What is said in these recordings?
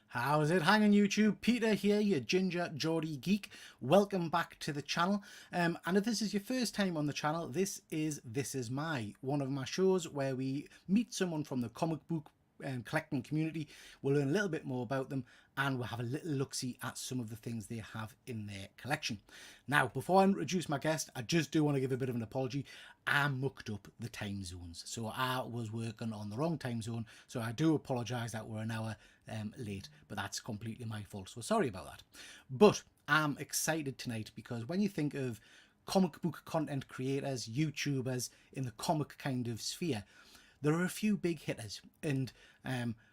How's it hanging, YouTube? Peter here, your ginger Geordie geek. Welcome back to the channel. And if this is your first time on the channel, this is My, one of my shows where we meet someone from the comic book collecting community. We'll learn a little bit more about them and we'll have a little look-see at some of the things they have in their collection. Now, before I introduce my guest, I just do want to give a bit of an apology. I mucked up the time zones, so I was working on the wrong time zone, so I do apologise that we're an hour late, but that's completely my fault, so sorry about that. But I'm excited tonight because when you think of comic book content creators, YouTubers in the comic kind of sphere, there are a few big hitters, and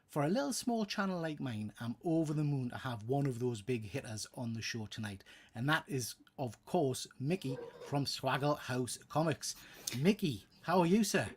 for a little small channel like mine, I'm over the moon to have one of those big hitters on the show tonight, and that is, of course, Mickey from SWAGGLEHAUS Comics. Mickey, how are you, sir?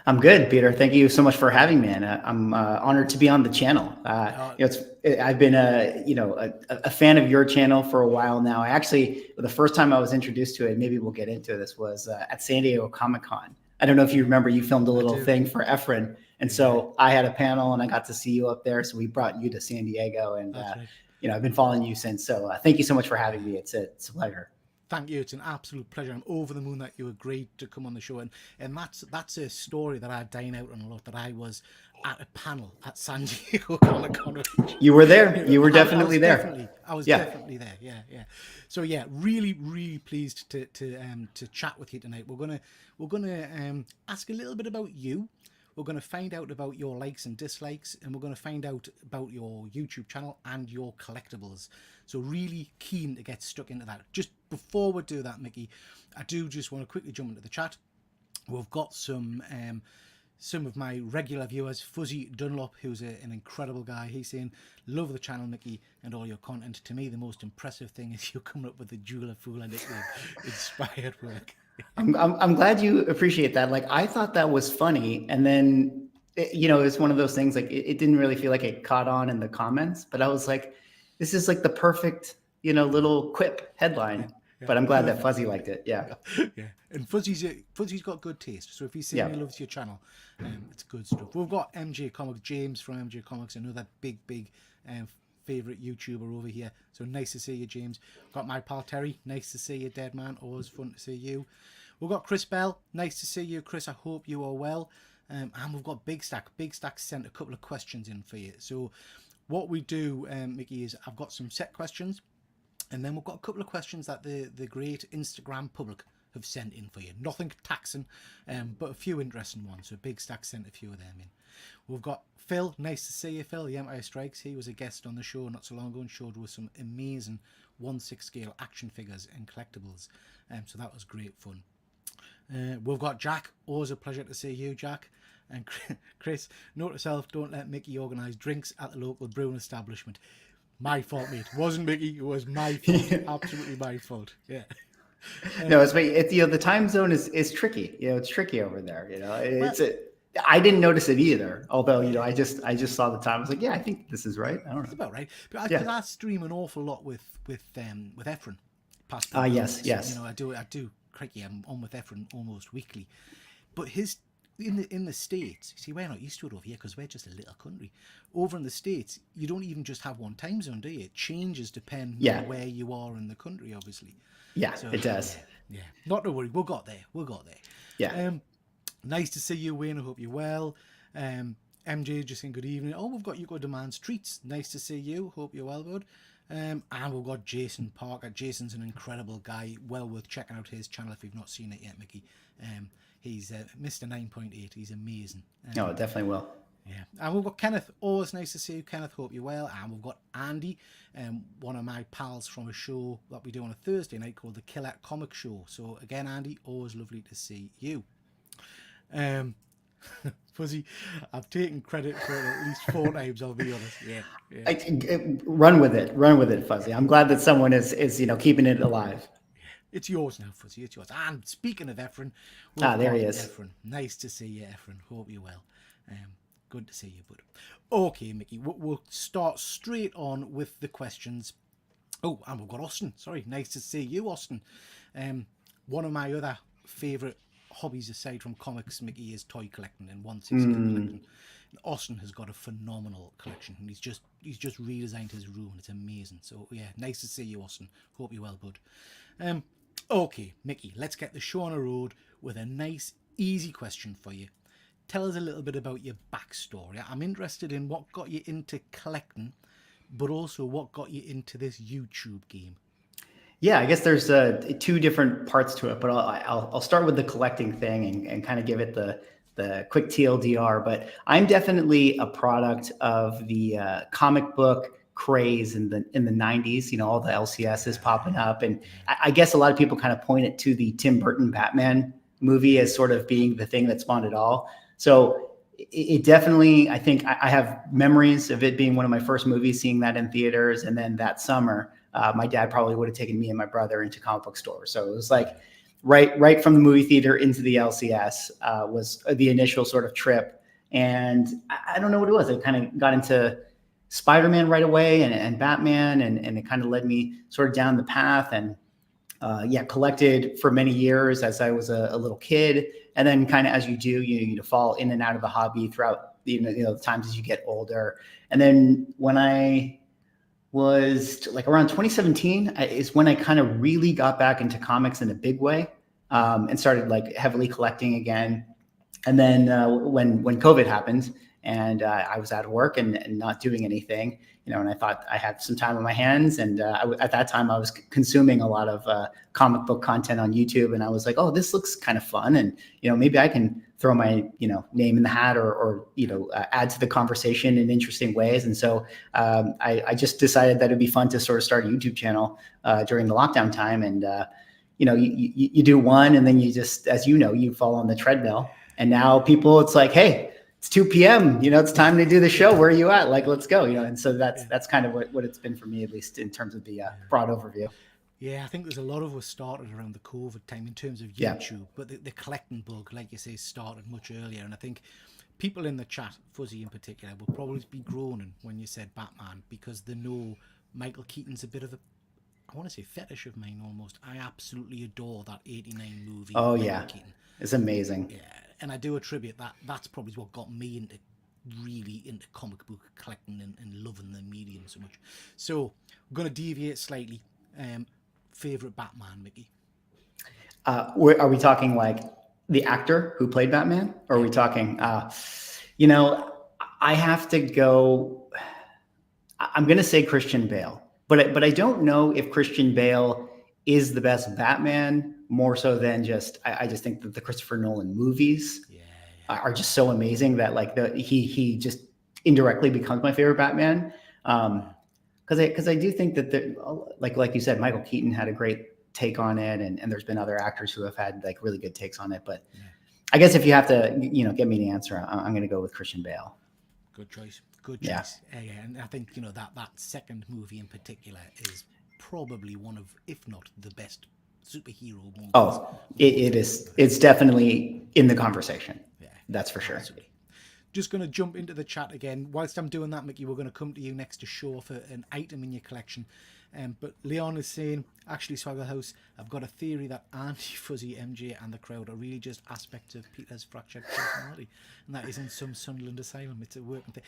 I'm good, Peter. Thank you so much for having me, and I'm honored to be on the channel. I've been a fan of your channel for a while now. I actually, the first time I was introduced to it, maybe we'll get into this, was at San Diego Comic-Con. I don't know if you remember, you filmed a little thing for Efren, and so I had a panel, and I got to see you up there. So we brought you to San Diego, and right. I've been following you since. So thank you so much for having me. It's a pleasure. Thank you. It's an absolute pleasure. I'm over the moon that you agreed to come on the show. And that's a story that I dine out on a lot, that I was at a panel at San Diego Comic-Con. You were there. You were definitely there. I was definitely there. Yeah. So yeah, really pleased to chat with you tonight. We're gonna ask a little bit about you. We're going to find out about your likes and dislikes, and we're going to find out about your YouTube channel and your collectibles. So really keen to get stuck into that. Just before we do that, Mickey, I do just want to quickly jump into the chat. We've got some of my regular viewers. Fuzzy Dunlop, who's an incredible guy, he's saying, love the channel, Mickey, and all your content. To me, the most impressive thing is you're coming up with the jeweler fool and inspired work. I'm glad you appreciate that. Like, I thought that was funny, and then it's one of those things, like it didn't really feel like it caught on in the comments, but I was like, this is like the perfect little quip headline. Yeah. But I'm glad that Fuzzy liked it. Yeah. And Fuzzy's got good taste, so if he's saying he loves your channel, it's good stuff. We've got MJ Comics, James from MJ Comics, another big favorite YouTuber over here. So nice to see you, James. Got my pal Terry. Nice to see you, dead man. Always fun to see you. We've got Chris Bell. Nice to see you, Chris. I hope you are well. And we've got Big Stack. Big Stack sent a couple of questions in for you. So what we do, Mickey, is I've got some set questions, and then we've got a couple of questions that the great Instagram public have sent in for you. Nothing taxing, but a few interesting ones. So Big Stack sent a few of them in. We've got Phil. Nice to see you, Phil. The Empire Strikes. He was a guest on the show not so long ago and showed us some amazing 1/6 scale action figures and collectibles. So that was great fun. We've got Jack. Always a pleasure to see you, Jack. And Chris, note to self, don't let Mickey organise drinks at the local brewing establishment. My fault, mate. It wasn't Mickey. It was my fault. Absolutely my fault. Yeah. No, it's the time zone is tricky. It's tricky over there. I didn't notice it either. Although I just saw the time. I was like, yeah, I think this is right. I don't know. It's about right. But I stream an awful lot with Efren. Yes. I do. Crikey, I'm on with Efren almost weekly. But his in the States, see, we're not used to it over here because we're just a little country. Over in the States, you don't even just have one time zone, do you? It changes depending on where you are in the country, obviously. Yeah, so, it does. Yeah. Not to worry, we got there. Yeah. Nice to see you, Wayne. I hope you're well. MJ just saying good evening. Oh, we've got Yuko Demands Treats. Nice to see you. Hope you're well, bud. And we've got Jason Parker. Jason's an incredible guy. Well worth checking out his channel if you've not seen it yet, Mickey. He's Mr. 9.8. He's amazing. Oh, definitely will. Yeah. And we've got Kenneth. Always nice to see you, Kenneth. Hope you're well. And we've got Andy, one of my pals from a show that we do on a Thursday night called the Killer Comic Show. So again, Andy, always lovely to see you. Fuzzy, I've taken credit for it at least 4 times, I'll be honest. Yeah. Run with it, Fuzzy. I'm glad that someone is keeping it alive. It's yours now, Fuzzy. It's yours. And speaking of Efren, there he is. Efren. Nice to see you, Efren. Hope you're well. Good to see you, bud. Okay, Mickey, we'll start straight on with the questions. Oh, and we've got Austin. Sorry, nice to see you, Austin. One of my other favourite hobbies aside from comics, Mickey, is toy collecting and 1/6 collecting. Austin has got a phenomenal collection, and he's just redesigned his room, and it's amazing. So yeah, nice to see you, Austin. Hope you're well, bud. Okay, Mickey, let's get the show on the road with a nice, easy question for you. Tell us a little bit about your backstory. I'm interested in what got you into collecting, but also what got you into this YouTube game. Yeah, I guess there's two different parts to it, but I'll start with the collecting thing and kind of give it the quick TLDR. But I'm definitely a product of the comic book craze in the 90s. You know, all the LCS is popping up, and I guess a lot of people kind of point it to the Tim Burton Batman movie as sort of being the thing that spawned it all. So it definitely, I think I have memories of it being one of my first movies, seeing that in theaters, and then that summer. My dad probably would have taken me and my brother into comic book stores. So it was like right from the movie theater into the LCS was the initial sort of trip. And I don't know what it was. I kind of got into Spider-Man right away and Batman, and it kind of led me sort of down the path. And collected for many years as I was a little kid. And then kind of as you do, you fall in and out of the hobby throughout the times as you get older. And then when I was like around 2017 is when I kind of really got back into comics in a big way, and started like heavily collecting again. And then when COVID happened and I was out of work and not doing anything, and I thought I had some time on my hands, and at that time I was consuming a lot of comic book content on YouTube, and I was like, oh, this looks kind of fun, and maybe I can throw my name in the hat or add to the conversation in interesting ways. And so I just decided that it'd be fun to sort of start a YouTube channel during the lockdown time, and you do one, and then you just, as you fall on the treadmill, and now it's like, hey, it's 2 p.m. It's time to do the show. Where are you at? Like, let's go. And so that's kind of what it's been for me, at least in terms of the broad overview. Yeah, I think there's a lot of us started around the COVID time in terms of YouTube, but the collecting bug, like you say, started much earlier. And I think people in the chat, Fuzzy in particular, will probably be groaning when you said Batman, because they know Michael Keaton's a bit of I want to say fetish of mine almost. I absolutely adore that 89 movie. Oh, Michael yeah. Keaton. It's amazing. Yeah, and I do attribute that's probably what got me really into comic book collecting and loving the medium so much. So I'm going to deviate slightly. Favorite Batman, Mickey? Are we talking like the actor who played Batman, or are we talking? I have to go. I'm going to say Christian Bale, but I don't know if Christian Bale is the best Batman, more so than just. I just think that the Christopher Nolan movies are just so amazing that he just indirectly becomes my favorite Batman. Because I do think that like you said, Michael Keaton had a great take on it, and there's been other actors who have had like really good takes on it. But I guess if you have to get me the answer, I'm going to go with Christian Bale. Good choice. Good choice. Yeah, and I think that second movie in particular is probably one of, if not the best superhero movies. Oh, it is. It's definitely in the conversation. Yeah, that's for sure. Absolutely. Just going to jump into the chat again. Whilst I'm doing that, Mickey, we're going to come to you next to show for an item in your collection. But Leon is saying, actually, SWAGGLEHAUS, I've got a theory that Auntie, Fuzzy, MJ, and the crowd are really just aspects of Peter's fractured personality, and that is in some Sunderland asylum. It's a working thing.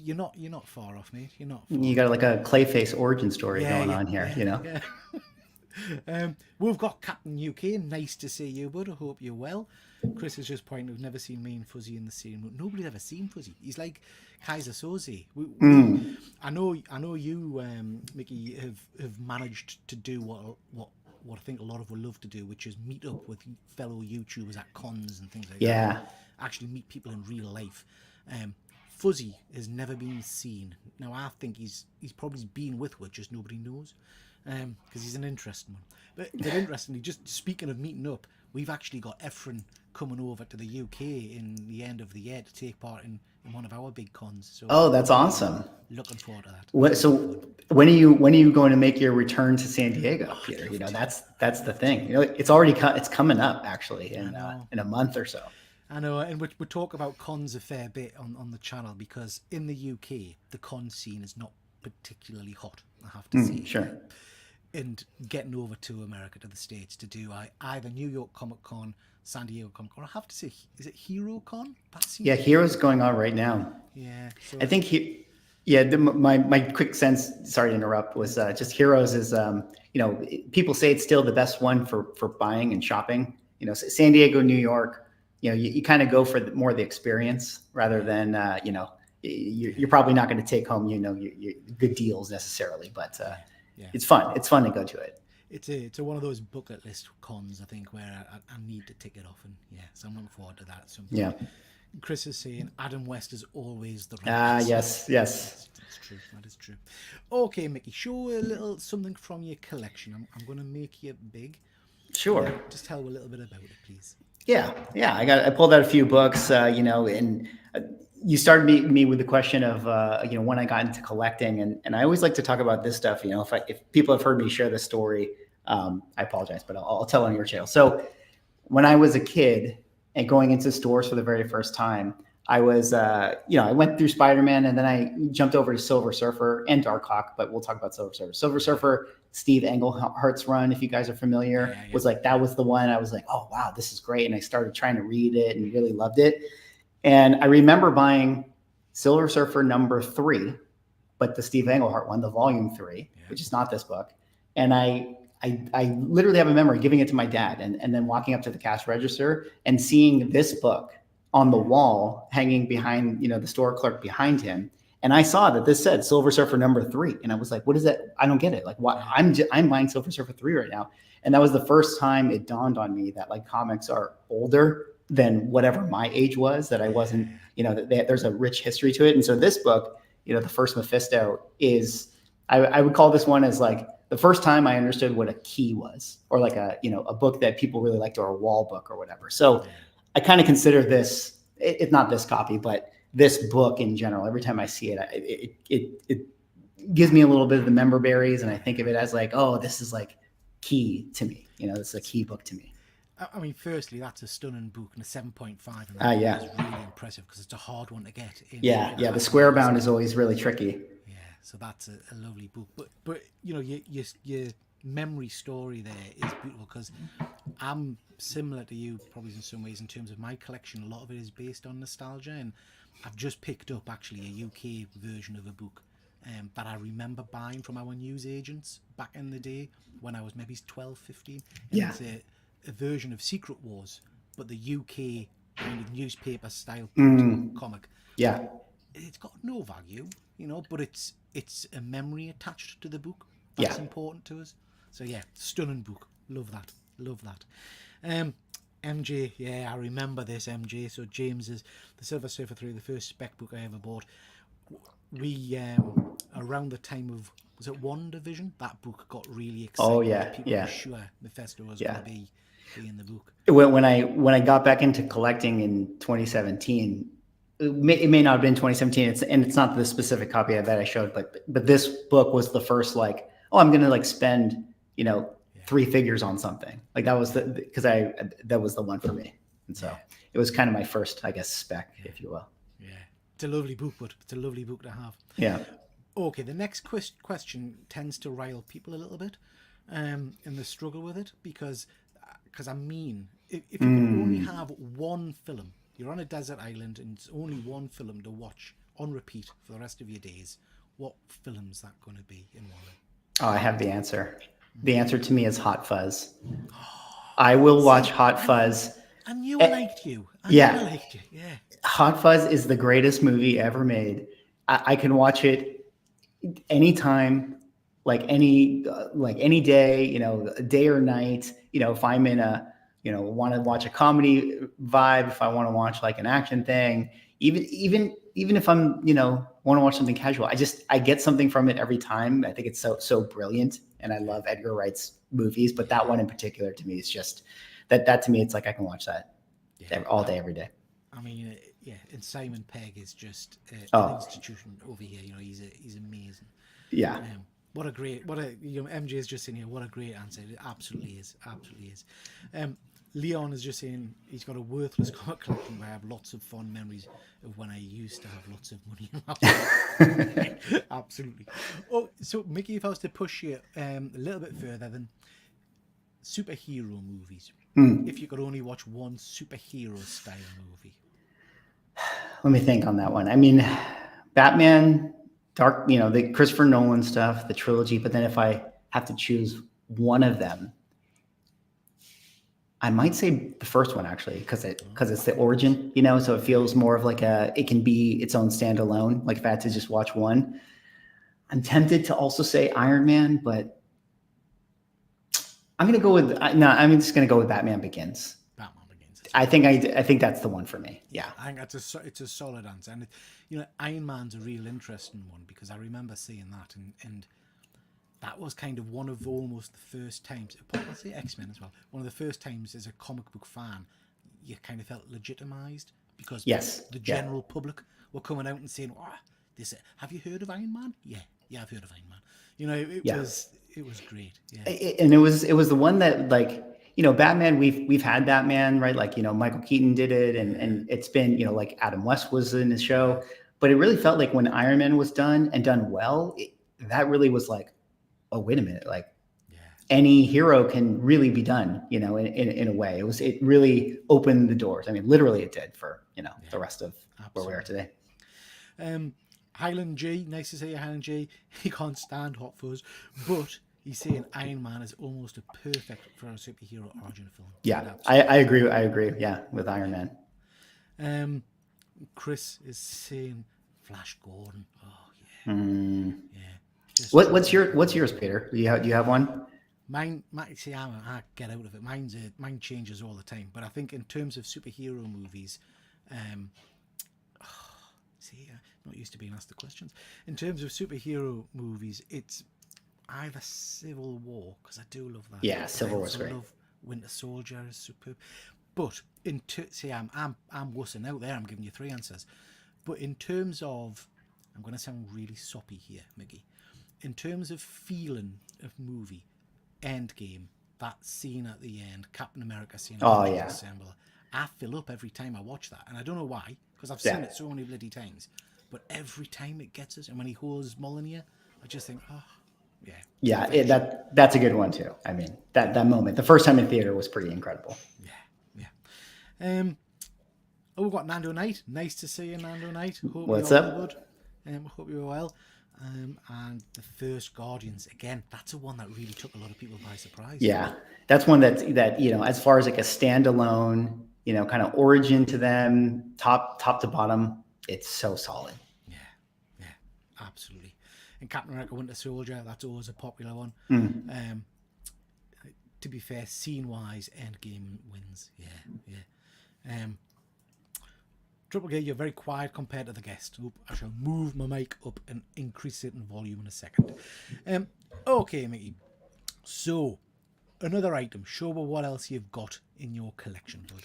You're not far off, mate. You're not. You got like a Clayface origin story going on here, Yeah. We've got Captain UK. Nice to see you, bud. I hope you're well. Chris has just pointed, we've never seen me and Fuzzy in the same room. Nobody's ever seen Fuzzy. He's like Kaiser Soze. I know you, Mickey, have managed to do what I think a lot of would love to do, which is meet up with fellow YouTubers at cons and things like that. Actually meet people in real life. Fuzzy has never been seen. Now I think he's probably been with her, just nobody knows. Because he's an interesting one. But interestingly, just speaking of meeting up, we've actually got Efren coming over to the UK in the end of the year to take part in one of our big cons. So that's awesome. Looking forward to that. When are you going to make your return to San Diego, Peter? That's the thing. It's coming up actually in a month or so. I know, and we talk about cons a fair bit on the channel, because in the UK the con scene is not particularly hot, I have to say. Sure. And getting over to America, to the States, to do either New York Comic Con, San Diego Comic Con, I have to say, is it Hero Con? Yeah, Hero's going on right now. So I think my quick sense, sorry to interrupt, was just Heroes is, people say it's still the best one for buying and shopping. San Diego, New York, you kind of go for more the experience rather than, you're probably not going to take home, your good deals necessarily, but it's fun. It's fun to go to it. It's one of those bucket list cons, I think, where I need to tick it off, and so I'm looking forward to that at some point. Yeah. Chris is saying Adam West is always the right answer. Yes. That's true. That is true. Okay, Mickey, show a little something from your collection. I'm going to make you big. Sure. Just tell a little bit about it, please. Yeah. I pulled out a few books, and you started me with the question of, when I got into collecting, and I always like to talk about this stuff. If people have heard me share this story, I apologize, but I'll tell on your channel. So when I was a kid and going into stores for the very first time, I was, I went through Spider-Man, and then I jumped over to Silver Surfer and Darkhawk, but we'll talk about Silver Surfer. Silver Surfer, Steve Englehart's run, if you guys are familiar, was that was the one. I was like, oh, wow, this is great. And I started trying to read it and really loved it. And I remember buying Silver Surfer #3, but the Steve Englehart one, the volume 3, which is not this book. And I literally have a memory giving it to my dad and then walking up to the cash register and seeing this book on the wall hanging behind, the store clerk behind him. And I saw that this said Silver Surfer #3. And I was like, what is that? I don't get it. Like, why? I'm buying Silver Surfer 3 right now. And that was the first time it dawned on me that like comics are older than whatever my age was, that I wasn't, there's a rich history to it. And so this book, the first Mephisto is, I would call this one as like the first time I understood what a key was, or like a book that people really liked, or a wall book or whatever. So I kind of consider this, it's not this copy, but this book in general, every time I see it, it gives me a little bit of the member berries, and I think of it as like, oh, this is like key to me. This is a key book to me. I mean, firstly, that's a stunning book, and a 7.5. And that is really impressive because it's a hard one to get. The square bound is always really tricky. Yeah, so that's a lovely book. But your memory story there is beautiful, because I'm similar to you probably in some ways in terms of my collection. A lot of it is based on nostalgia, and I've just picked up actually a UK version of a book that I remember buying from our news agents back in the day when I was maybe 12, 15. And it's a version of Secret Wars, but the UK kind of newspaper style comic. Yeah. It's got no value, but it's a memory attached to the book. That's important to us. So stunning book. Love that. MJ, I remember this, MJ. So James is the Silver Surfer 3, the first spec book I ever bought. We around the time of, was it WandaVision? That book got really excited. Oh yeah, people were sure Mephisto was going to be in the book. When I got back into collecting in 2017, it may not have been 2017. It's not the specific copy that I showed, but this book was the first like, oh, I'm going to like spend 3 figures on something. Like that was that was the one for me, and so it was kind of my first, I guess, spec, if you will. Yeah, it's a lovely book, but it's a lovely book to have. Yeah. Okay, the next question tends to rile people a little bit, and they struggle with it because I mean, if you can only have one film, you're on a desert island and it's only one film to watch on repeat for the rest of your days, what film's that going to be in one? Oh, I have the answer. The answer to me is Hot Fuzz. I will watch Hot Fuzz. I knew I liked you. Yeah. Hot Fuzz is the greatest movie ever made. I can watch it anytime, like any day, day or night. If I'm in a, want to watch a comedy vibe, if I want to watch like an action thing, even if I'm, want to watch something casual, I get something from it every time. I think it's so brilliant, and I love Edgar Wright's movies, but that one in particular to me is just that to me, it's like I can watch that all day, every day. I mean, and Simon Pegg is just an institution over here. He's amazing. Yeah. MJ is just saying here, what a great answer. It absolutely is. Leon is just saying he's got a worthless comic collection where I have lots of fond memories of when I used to have lots of money. Absolutely. Oh, so Mickey, if I was to push you a little bit further, then superhero movies. If you could only watch one superhero style movie. Let me think on that one. I mean, Batman, Dark, the Christopher Nolan stuff, the trilogy. But then if I have to choose one of them, I might say the first one actually, because it's the origin, so it feels more of like it can be its own standalone. Like if I had to just watch one, I'm tempted to also say Iron Man, but I'm just gonna go with Batman Begins. Batman Begins. I think that's the one for me. Yeah, I think it's a solid answer, and Iron Man's a real interesting one because I remember seeing that and. That was kind of one of almost the first times, I'll say X-Men as well, one of the first times as a comic book fan, you kind of felt legitimized because the general public were coming out and saying, have you heard of Iron Man? Yeah, I've heard of Iron Man. It was great. Yeah. And it was the one that Batman, we've had Batman, right? Like, Michael Keaton did it and it's been, like Adam West was in his show, but it really felt like when Iron Man was done and done well, that really was like, oh, wait a minute, like any hero can really be done, in a way. It really opened the doors. I mean, literally it did for, the rest of where we are today. Highland G, nice to see you, Highland G. He can't stand Hot Fuzz, but he's saying Iron Man is almost a perfect for a superhero origin film. Yeah, I agree. Yeah, with Iron Man. Chris is saying Flash Gordon. Oh, yeah. Yeah. What's yours, Peter? Do you have one? Mine. See, I get out of it. Mine changes all the time. But I think in terms of superhero movies, I'm not used to being asked the questions. In terms of superhero movies, it's either Civil War because I do love that. Yeah, Civil War's great. I love Winter Soldier is superb. But I'm wussing out there. I'm giving you 3 answers. But in terms of, I'm going to sound really soppy here, Mickey. In terms of feeling of movie, Endgame, that scene at the end, Captain America scene, Assemble, I fill up every time I watch that, and I don't know why, because I've seen it so many bloody times. But every time it gets us, and when he holds Mjolnir, I just think, that's a good one too. I mean, that moment, the first time in theater was pretty incredible. Yeah. We've got Nando Knight. Nice to see you, Nando Knight. What's up? Good. Hope you're well. And the first Guardians, again, that's a one that really took a lot of people by surprise. Yeah, that's one that as far as like a standalone, kind of origin to them, top to bottom, it's so solid. Yeah, absolutely. And Captain America: Winter Soldier, that's always a popular one. To be fair, scene-wise, Endgame wins. Yeah. Triple K, you're very quiet compared to the guest. I shall move my mic up and increase it in volume in a second. Okay, Mickey. So, another item. Show me what else you've got in your collection, bud.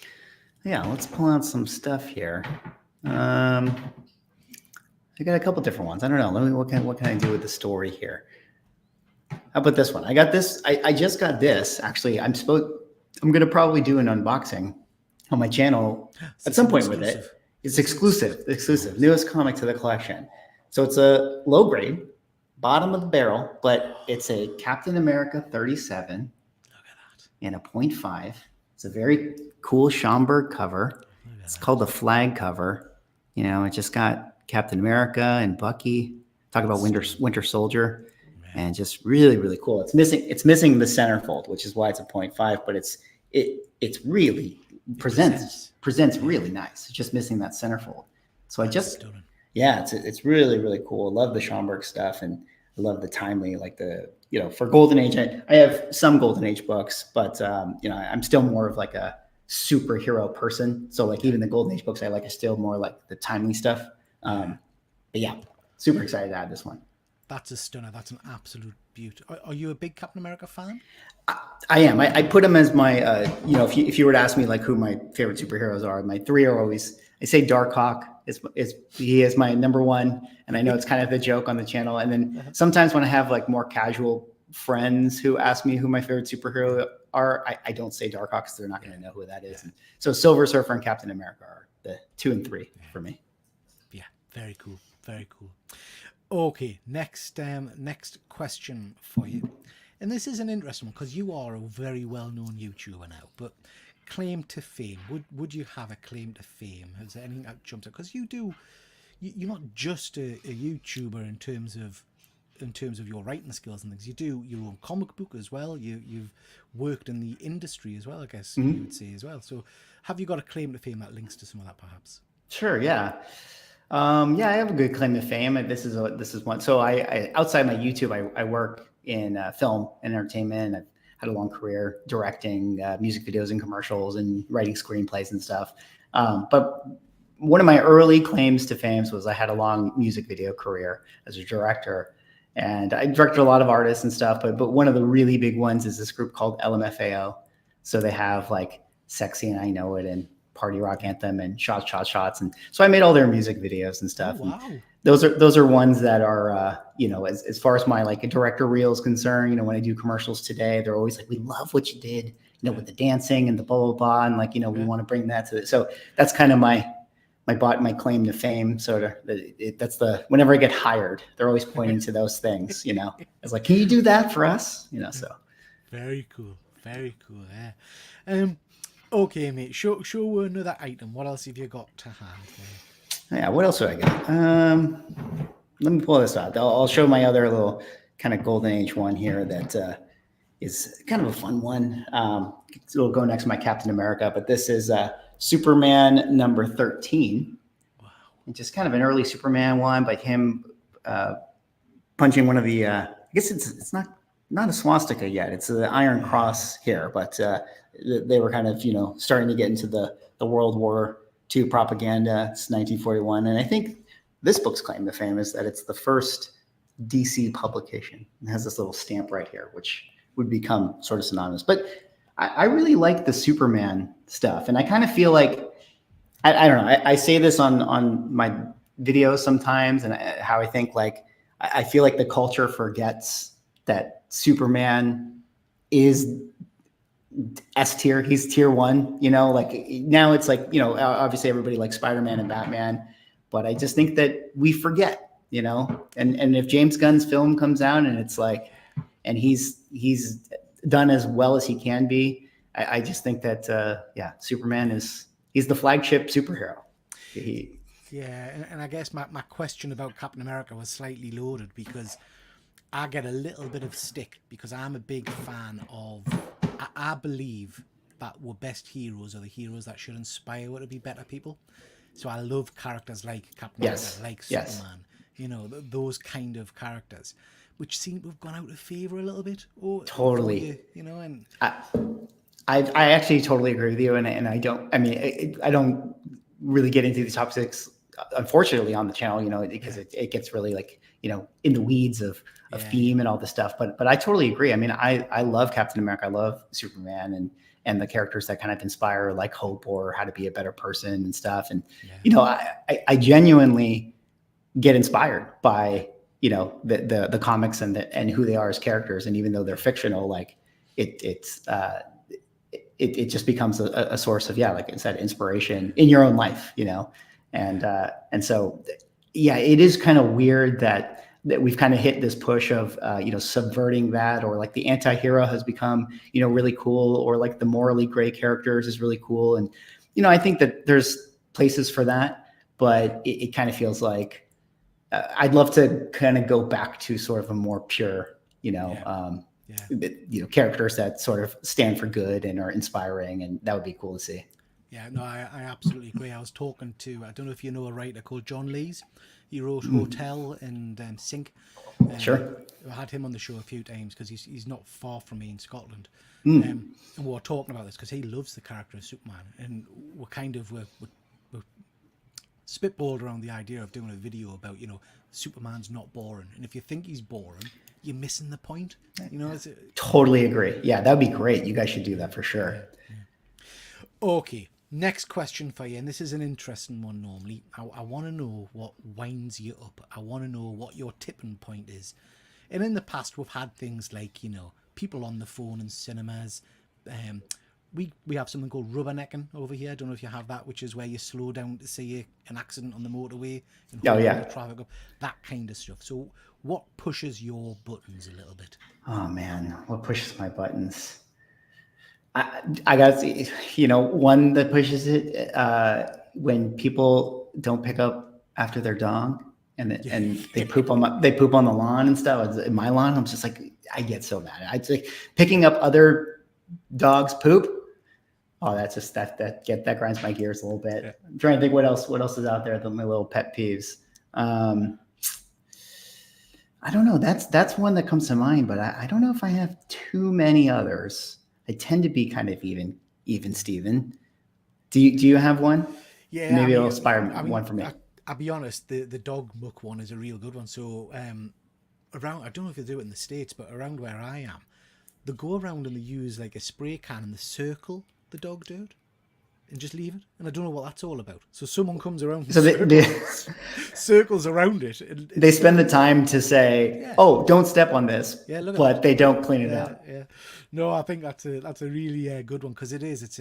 Yeah, let's pull out some stuff here. I got a couple different ones. I don't know. What can I do with the story here? How about this one? I got this. I just got this. Actually, I'm going to probably do an unboxing on my channel at some point with it. It's exclusive, newest comic to the collection. So it's a low grade, bottom of the barrel, but it's a Captain America 37. Look at that. And a 0.5. It's a very cool Schomburg cover. It's called the flag cover. It just got Captain America and Bucky. Talk about Winter Soldier. And just really, really cool. It's missing the centerfold, which is why it's a 0.5, but it's really presents really nice. It's just missing that centerfold. So it's really, really cool. I love the Schomburg stuff, and I love the timely, like for Golden Age. I have some Golden Age books, but I'm still more of like a superhero person. So like even the Golden Age books I like are still more like the timely stuff. But yeah, super excited to add this one. That's a stunner. That's an absolute beauty. Are you a big Captain America fan? I am. I put him as my, if you were to ask me like who my favorite superheroes are, my 3 are always, I say Darkhawk he is my number 1. And I know it's kind of the joke on the channel. And then sometimes when I have like more casual friends who ask me who my favorite superhero are, I don't say Darkhawk because they're not going to know who that is. And so Silver Surfer and Captain America are the 2 and 3 for me. Yeah. Very cool. Very cool. Okay, next question for you. And this is an interesting one because you are a very well-known YouTuber now, but claim to fame. Would you have a claim to fame? Is there anything that jumps out? Because you you're not just a YouTuber in terms of your writing skills and things. You do your own comic book as well. You've worked in the industry as well, I guess you would say as well. So have you got a claim to fame that links to some of that perhaps? Sure. Yeah. Yeah, I have a good claim to fame. This is one. So I outside my YouTube, I work in film and entertainment. I've had a long career directing music videos and commercials and writing screenplays and stuff. But one of my early claims to fame was I had a long music video career as a director, and I directed a lot of artists and stuff. But one of the really big ones is this group called LMFAO. So they have like "Sexy and I Know It" and Party Rock Anthem and Shots, Shots, Shots. And so I made all their music videos and stuff. Oh, wow. And those are ones that are, as far as my like a director reel is concerned, when I do commercials today, they're always like, we love what you did, with the dancing and the blah, blah, blah. And like, we want to bring that to it. So that's kind of my claim to fame. So whenever I get hired, they're always pointing to those things, It's like, can you do that for us? So. Very cool. Very cool. Yeah. Okay, mate. Show another item. What else have you got to hand there? Yeah, what else do I got? Let me pull this out. I'll show my other little kind of golden age one here that is kind of a fun one. It'll go next to my Captain America, but this is Superman number 13. Wow. It's just kind of an early Superman one, by him punching one of the, I guess it's not a swastika yet. It's the Iron Cross here, but they were kind of, starting to get into the World War II propaganda. It's 1941. And I think this book's claim to fame is that it's the first DC publication. It has this little stamp right here, which would become sort of synonymous. But I really like the Superman stuff. And I kind of feel like, I don't know, I say this on my videos sometimes, and how I think like, I feel like the culture forgets that Superman is S tier. He's tier 1, like now it's like, obviously everybody likes Spider-Man and Batman, but I just think that we forget, and if James Gunn's film comes out and it's like, and he's done as well as he can be, I just think that, Superman he's the flagship superhero. And I guess my question about Captain America was slightly loaded because I get a little bit of stick because I'm a big fan of, I believe that our best heroes are the heroes that should inspire us to be better people. So I love characters like Captain America, like Superman, those kind of characters, which seem to have gone out of favor a little bit. Totally. And I actually totally agree with you. And I don't really get into these topics, unfortunately, on the channel, because it gets really like, in the weeds of theme and all this stuff. But I totally agree. I mean, I love Captain America. I love Superman and the characters that kind of inspire like hope or how to be a better person and stuff. And, I genuinely get inspired by, the comics and who they are as characters. And even though they're fictional, like it just becomes a source of, like I said, inspiration in your own life, and so, it is kind of weird that we've kind of hit this push of, subverting that, or like the anti-hero has become, really cool, or like the morally gray characters is really cool. And, I think that there's places for that, but it kind of feels like I'd love to kind of go back to sort of a more pure, characters that sort of stand for good and are inspiring, and that would be cool to see. Yeah, no, I absolutely agree. I was talking to, I don't know if you know a writer called John Lees. He wrote Hotel and Sink. Sure. I had him on the show a few times because he's not far from me in Scotland. And we were talking about this because he loves the character of Superman. And we're spitballed around the idea of doing a video about, Superman's not boring. And if you think he's boring, you're missing the point. Totally agree. Yeah, that'd be great. You guys should do that for sure. Okay, next question for you, and this is an interesting one normally. I want to know what winds you up. I want to know what your tipping point is. And in the past, we've had things like, people on the phone in cinemas. We have something called rubbernecking over here. I don't know if you have that, which is where you slow down to see an accident on the motorway. And the traffic up, that kind of stuff. So what pushes your buttons a little bit? Oh, man, what pushes my buttons? I got one that pushes it when people don't pick up after their dog, and they poop on the lawn and stuff. In my lawn, I'm just like, I get so mad. I like picking up other dogs' poop. Oh, that's just that grinds my gears a little bit. Yeah. I'm trying to think what else is out there than my little pet peeves. I don't know. That's one that comes to mind, but I don't know if I have too many others. I tend to be kind of even Steven. Do you have one? Yeah, maybe it'll inspire one for me. I'll be honest, the dog muck one is a real good one. So around, I don't know if they do it in the States, but around where I am, they go around and they use like a spray can and they circle the dog dirt and just leave it. And I don't know what that's all about. So someone comes around and circles around it. And they spend the time to say, yeah, "Oh, don't step on this," but they don't clean it up. Yeah. No, I think that's a really good one, because it's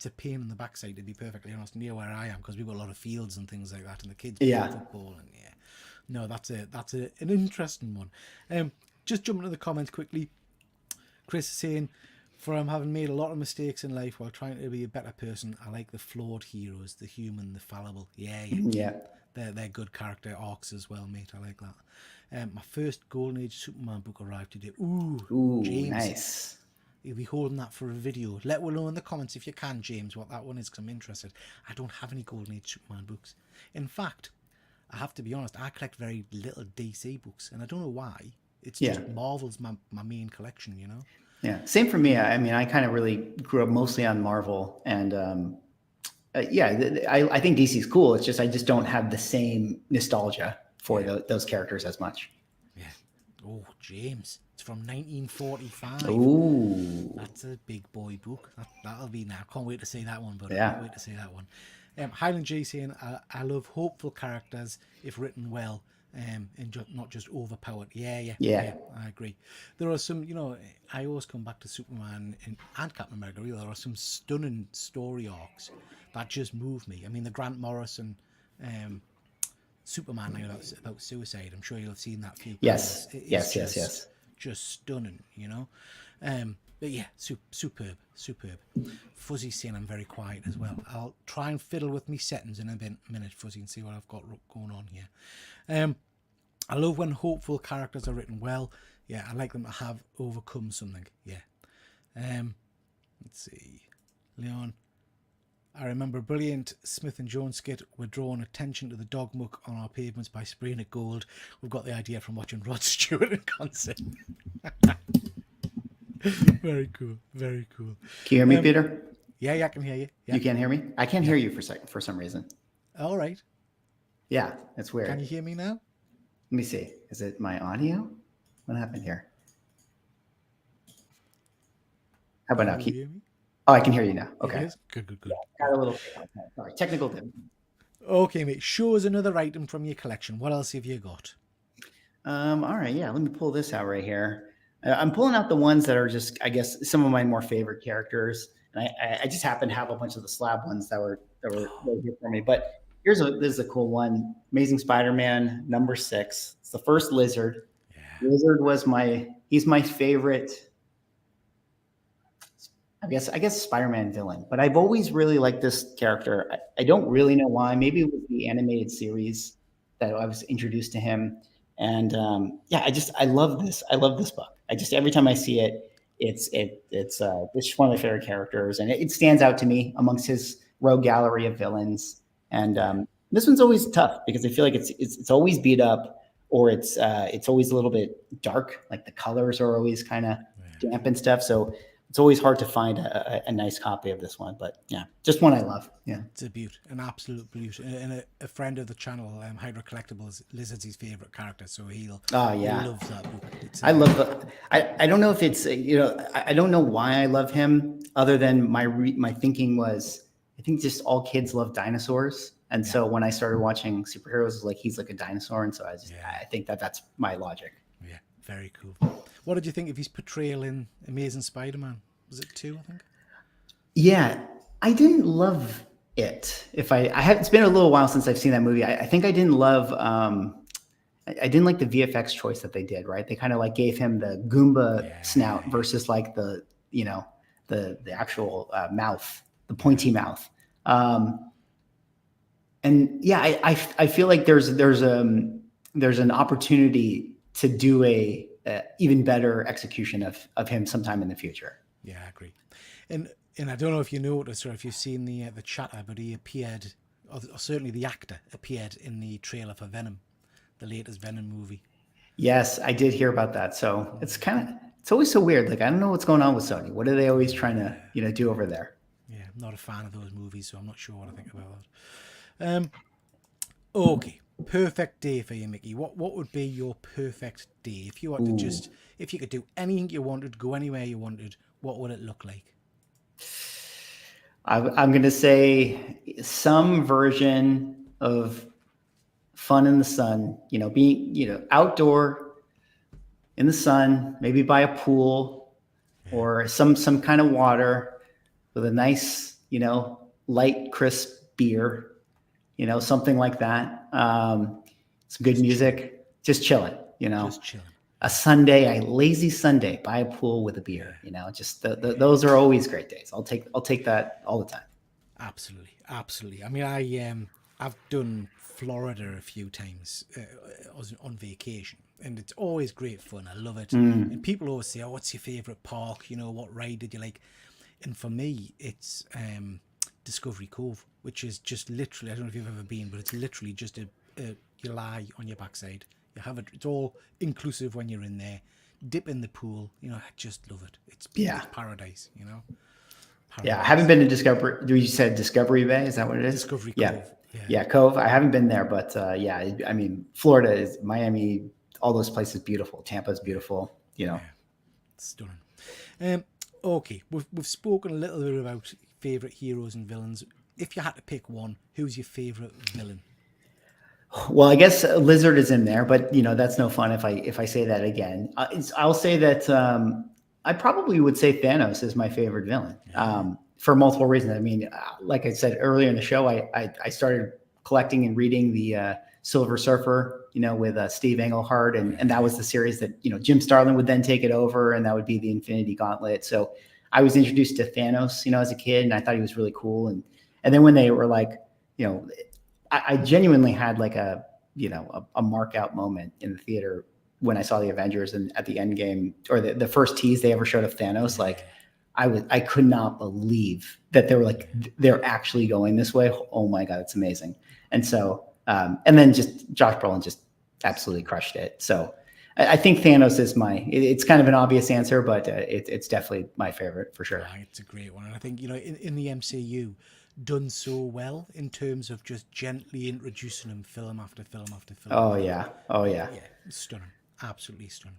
a pain in the backside, to be perfectly honest, near where I am, because we've got a lot of fields and things like that, and the kids play football, and no, that's an interesting one. Just jumping to the comments quickly, Chris is saying, from having made a lot of mistakes in life while trying to be a better person, I like the flawed heroes, the human, the fallible. Yeah. They're good character arcs as well, mate. I like that. My first Golden Age Superman book arrived today. Ooh, James. Nice. You'll be holding that for a video. Let me know in the comments if you can, James, what that one is, because I'm interested. I don't have any Golden Age Superman books. In fact, I have to be honest, I collect very little DC books, and I don't know why. It's just Marvel's my main collection, you know? Yeah, same for me. I mean, I kind of really grew up mostly on Marvel, and I think DC's cool. It's just I just don't have the same nostalgia for those characters as much. Yeah. Oh, James. It's from 1945. Ooh. That's a big boy book. That'll be now. Can't wait to see that one, but I can't wait to see that one. Highland G saying, I love hopeful characters if written well, and not just overpowered. Yeah, I agree. There are some, I always come back to Superman and Captain America. Really, there are some stunning story arcs that just move me. I mean, the Grant Morrison Superman about suicide. I'm sure you'll have seen that few. Yes. Just stunning, But yeah, superb. Fuzzy's saying I'm very quiet as well. I'll try and fiddle with me settings in a minute, Fuzzy, and see what I've got going on here. I love when hopeful characters are written well. Yeah, I like them to have overcome something. Yeah. Let's see. Leon. I remember a brilliant Smith and Jones skit. We're drawing attention to the dog muck on our pavements by spraying it gold. We've got the idea from watching Rod Stewart in concert. Very cool. Can you hear me, Peter? Yeah, I can hear you. Yeah. You can't hear me? I can't hear you for some reason. All right. Yeah, it's weird. Can you hear me now? Let me see. Is it my audio? What happened here? How about now? Can you hear me? Oh, I can hear you now. Okay. Good. Yeah, got a little. Sorry, technical difficulty. Okay, mate. Show us another item from your collection. What else have you got? All right. Yeah, let me pull this out right here. I'm pulling out the ones that are just, I guess, some of my more favorite characters. And I just happen to have a bunch of the slab ones that were here for me. But this is a cool one. Amazing Spider-Man #6. It's the first Lizard. Yeah. Lizard was he's my favorite. I guess Spider-Man villain, but I've always really liked this character. I don't really know why. Maybe it was the animated series that I was introduced to him, and I love this. I love this book. Every time I see it, it's just one of my favorite characters, and it stands out to me amongst his rogue gallery of villains. And this one's always tough because I feel like it's always beat up, or it's always a little bit dark. Like the colors are always kind of damp and stuff. So it's always hard to find a nice copy of this one, but yeah, just one I love. Yeah, it's a beaut, an absolute beaut. And a friend of the channel, Hydra Collectibles, Lizard's his favorite character, so he loves that book. I love the. I don't know if it's I don't know why I love him, other than my thinking was I think just all kids love dinosaurs, and so when I started watching superheroes, he's like a dinosaur, and so I think that's my logic. Yeah, very cool. What did you think of his portrayal in Amazing Spider-Man? Was it 2, I think? Yeah, I didn't love it. It's been a little while since I've seen that movie. I think I didn't love. I didn't like the VFX choice that they did. Right, they kind of gave him the Goomba snout versus the actual mouth, the pointy mouth. And yeah, I feel like there's an opportunity to do a even better execution of him sometime in the future. Yeah, I agree. And I don't know if you noticed or if you've seen the chatter, but he appeared, or certainly the actor appeared in the trailer for Venom, the latest Venom movie. Yes, I did hear about that. So it's always so weird. Like, I don't know what's going on with Sony. What are they always trying to do over there? Yeah, I'm not a fan of those movies, so I'm not sure what I think about that. Okay, perfect day for you, Mickey. What would be your perfect day if you want to just, if you could do anything you wanted, go anywhere you wanted? What would it look like? I'm going to say some version of fun in the sun. Being outdoor in the sun, maybe by a pool or some kind of water with a nice, light, crisp beer. Something like that. Some good music, just chilling, Just chilling. A Sunday, a lazy Sunday by a pool with a beer, just those are always great days. I'll take that all the time. Absolutely. I mean, I've done Florida a few times on vacation, and it's always great fun. I love it. And people always say, "Oh, what's your favorite park? What ride did you like?" And for me, it's Discovery Cove, which is just literally, I don't know if you've ever been, but it's literally just you lie on your backside. You have it. It's all inclusive when you're in there. Dip in the pool. I just love it. It's paradise. Paradise. Yeah, I haven't been to Discovery. You said Discovery Bay? Is that what it is? Discovery Cove. Yeah, Cove. I haven't been there, but I mean, Florida is Miami. All those places beautiful. Tampa's beautiful. Yeah, it's stunning. Okay, we've spoken a little bit about favorite heroes and villains. If you had to pick one, who's your favorite villain? Well, I guess Lizard is in there, but that's no fun if I say that again. I'll say that I probably would say Thanos is my favorite villain for multiple reasons. I mean, like I said earlier in the show, I started collecting and reading the Silver Surfer, with Steve Englehart, and that was the series that Jim Starlin would then take it over, and that would be the Infinity Gauntlet. So I was introduced to Thanos, as a kid, and I thought he was really cool. And then when they were like, I genuinely had like a mark out moment in the theater when I saw the Avengers and at the end game, or the first tease they ever showed of Thanos. Like I could not believe that they were like, they're actually going this way. Oh my God, it's amazing. And so, and then just Josh Brolin just absolutely crushed it. So I think Thanos is it's kind of an obvious answer, but it's definitely my favorite for sure. Yeah, it's a great one. And I think, in the MCU, done so well in terms of just gently introducing him film after film after film. Oh yeah. Yeah, stunning. Absolutely stunning.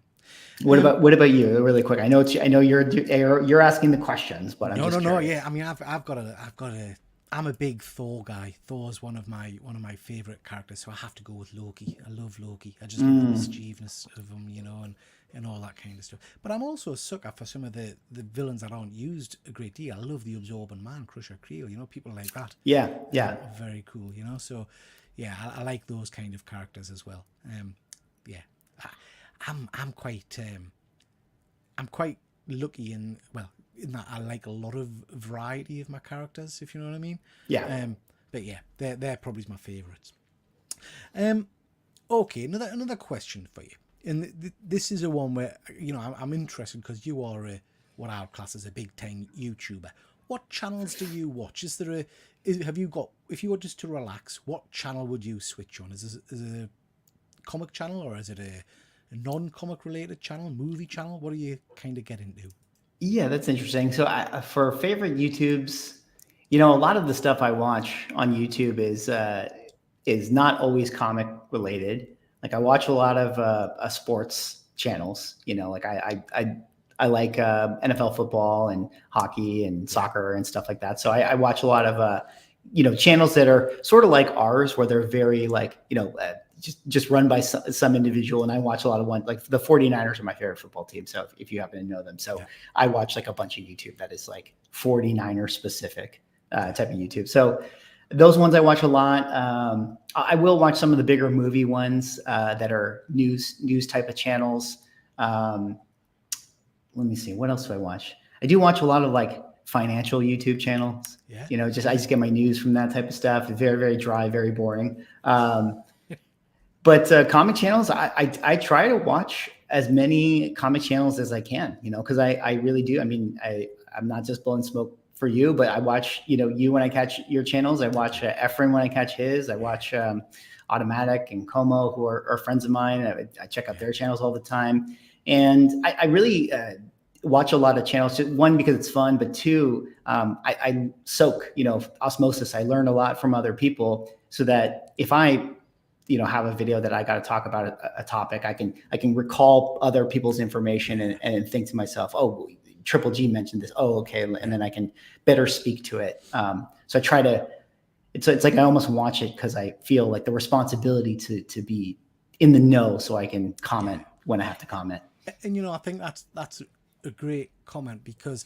What about you, really quick? I know you're asking the questions, but I'm just curious. Yeah. I mean, I'm a big Thor guy. Thor's one of my favorite characters, so I have to go with Loki. I love Loki. I just love the mischievousness of him, and all that kind of stuff. But I'm also a sucker for some of the villains that aren't used a great deal. I love the Absorbent Man, Crusher Creel, people like that. Yeah. Are very cool, So, yeah, I like those kind of characters as well. I'm quite lucky in that I like a lot of variety of my characters, if you know what I mean. Yeah. But yeah, they're probably my favourites. Okay, another question for you, and this is a one where I'm interested because you are what I would class as a big time YouTuber. What channels do you watch? Have you got, if you were just to relax, what channel would you switch on? Is it a comic channel, or is it a non-comic related channel, movie channel? What do you kind of get into? Yeah, that's interesting. So for favorite YouTubes, a lot of the stuff I watch on YouTube is not always comic related. Like I watch a lot of sports channels. Like I like NFL football and hockey and soccer and stuff like that. So I watch a lot of channels that are sort of like ours, where they're very like just run by some individual. And I watch a lot of like the 49ers are my favorite football team. So if you happen to know them, so I watch like a bunch of YouTube that is like 49er specific type of YouTube. So those ones I watch a lot. I will watch some of the bigger movie ones that are news type of channels. Let me see. What else do I watch? I do watch a lot of like financial YouTube channels. Yeah. You know, I just get my news from that type of stuff. It's very, very dry, very boring. But comic channels, I try to watch as many comic channels as I can, you know, because I really do. I mean, I'm not just blowing smoke for you, but I watch, you know, you when I catch your channels. I watch Efren when I catch his. I watch Automatic and Como, who are friends of mine. I check out their channels all the time. And I really watch a lot of channels. One, because it's fun, but two, I soak, you know, osmosis. I learn a lot from other people so that if I, you know, have a video that I got to talk about a topic, I can recall other people's information and think to myself, oh, Triple G mentioned this. Oh, okay. And then I can better speak to it. So I try to, it's like I almost watch it because I feel like the responsibility to be in the know so I can comment when I have to comment. And, you know, I think that's a great comment, because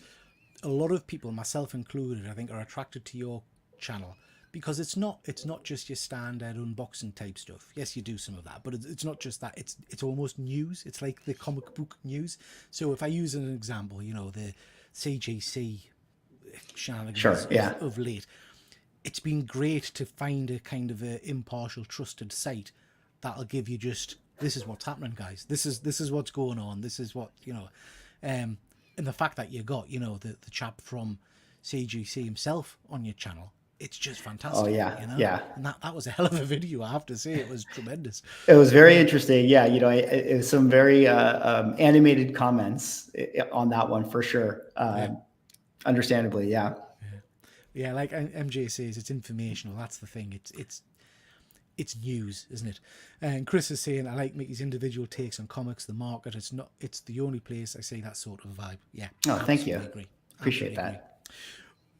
a lot of people, myself included, I think, are attracted to your channel because it's not just your standard unboxing type stuff. Yes, you do some of that, but it's not just that. It's almost news. It's like the comic book news. So if I use an example, you know, the CGC shenanigans of late, it's been great to find a kind of a impartial, trusted site that'll give you just, this is what's happening, guys. This is what's going on. This is what, you know, and the fact that you got, you know, the chap from CGC himself on your channel, it's just fantastic. Oh yeah, you know? yeah. And that was a hell of a video, I have to say. It was tremendous. It was very interesting. Yeah, you know, it was some very animated comments on that one for sure. Understandably, yeah. Yeah, like MJ says, it's informational. That's the thing. It's news, isn't it? And Chris is saying, I like Mickey's individual takes on comics, the market. It's the only place I see that sort of vibe. Yeah. Oh, thank you. Agree. Appreciate that. Agree.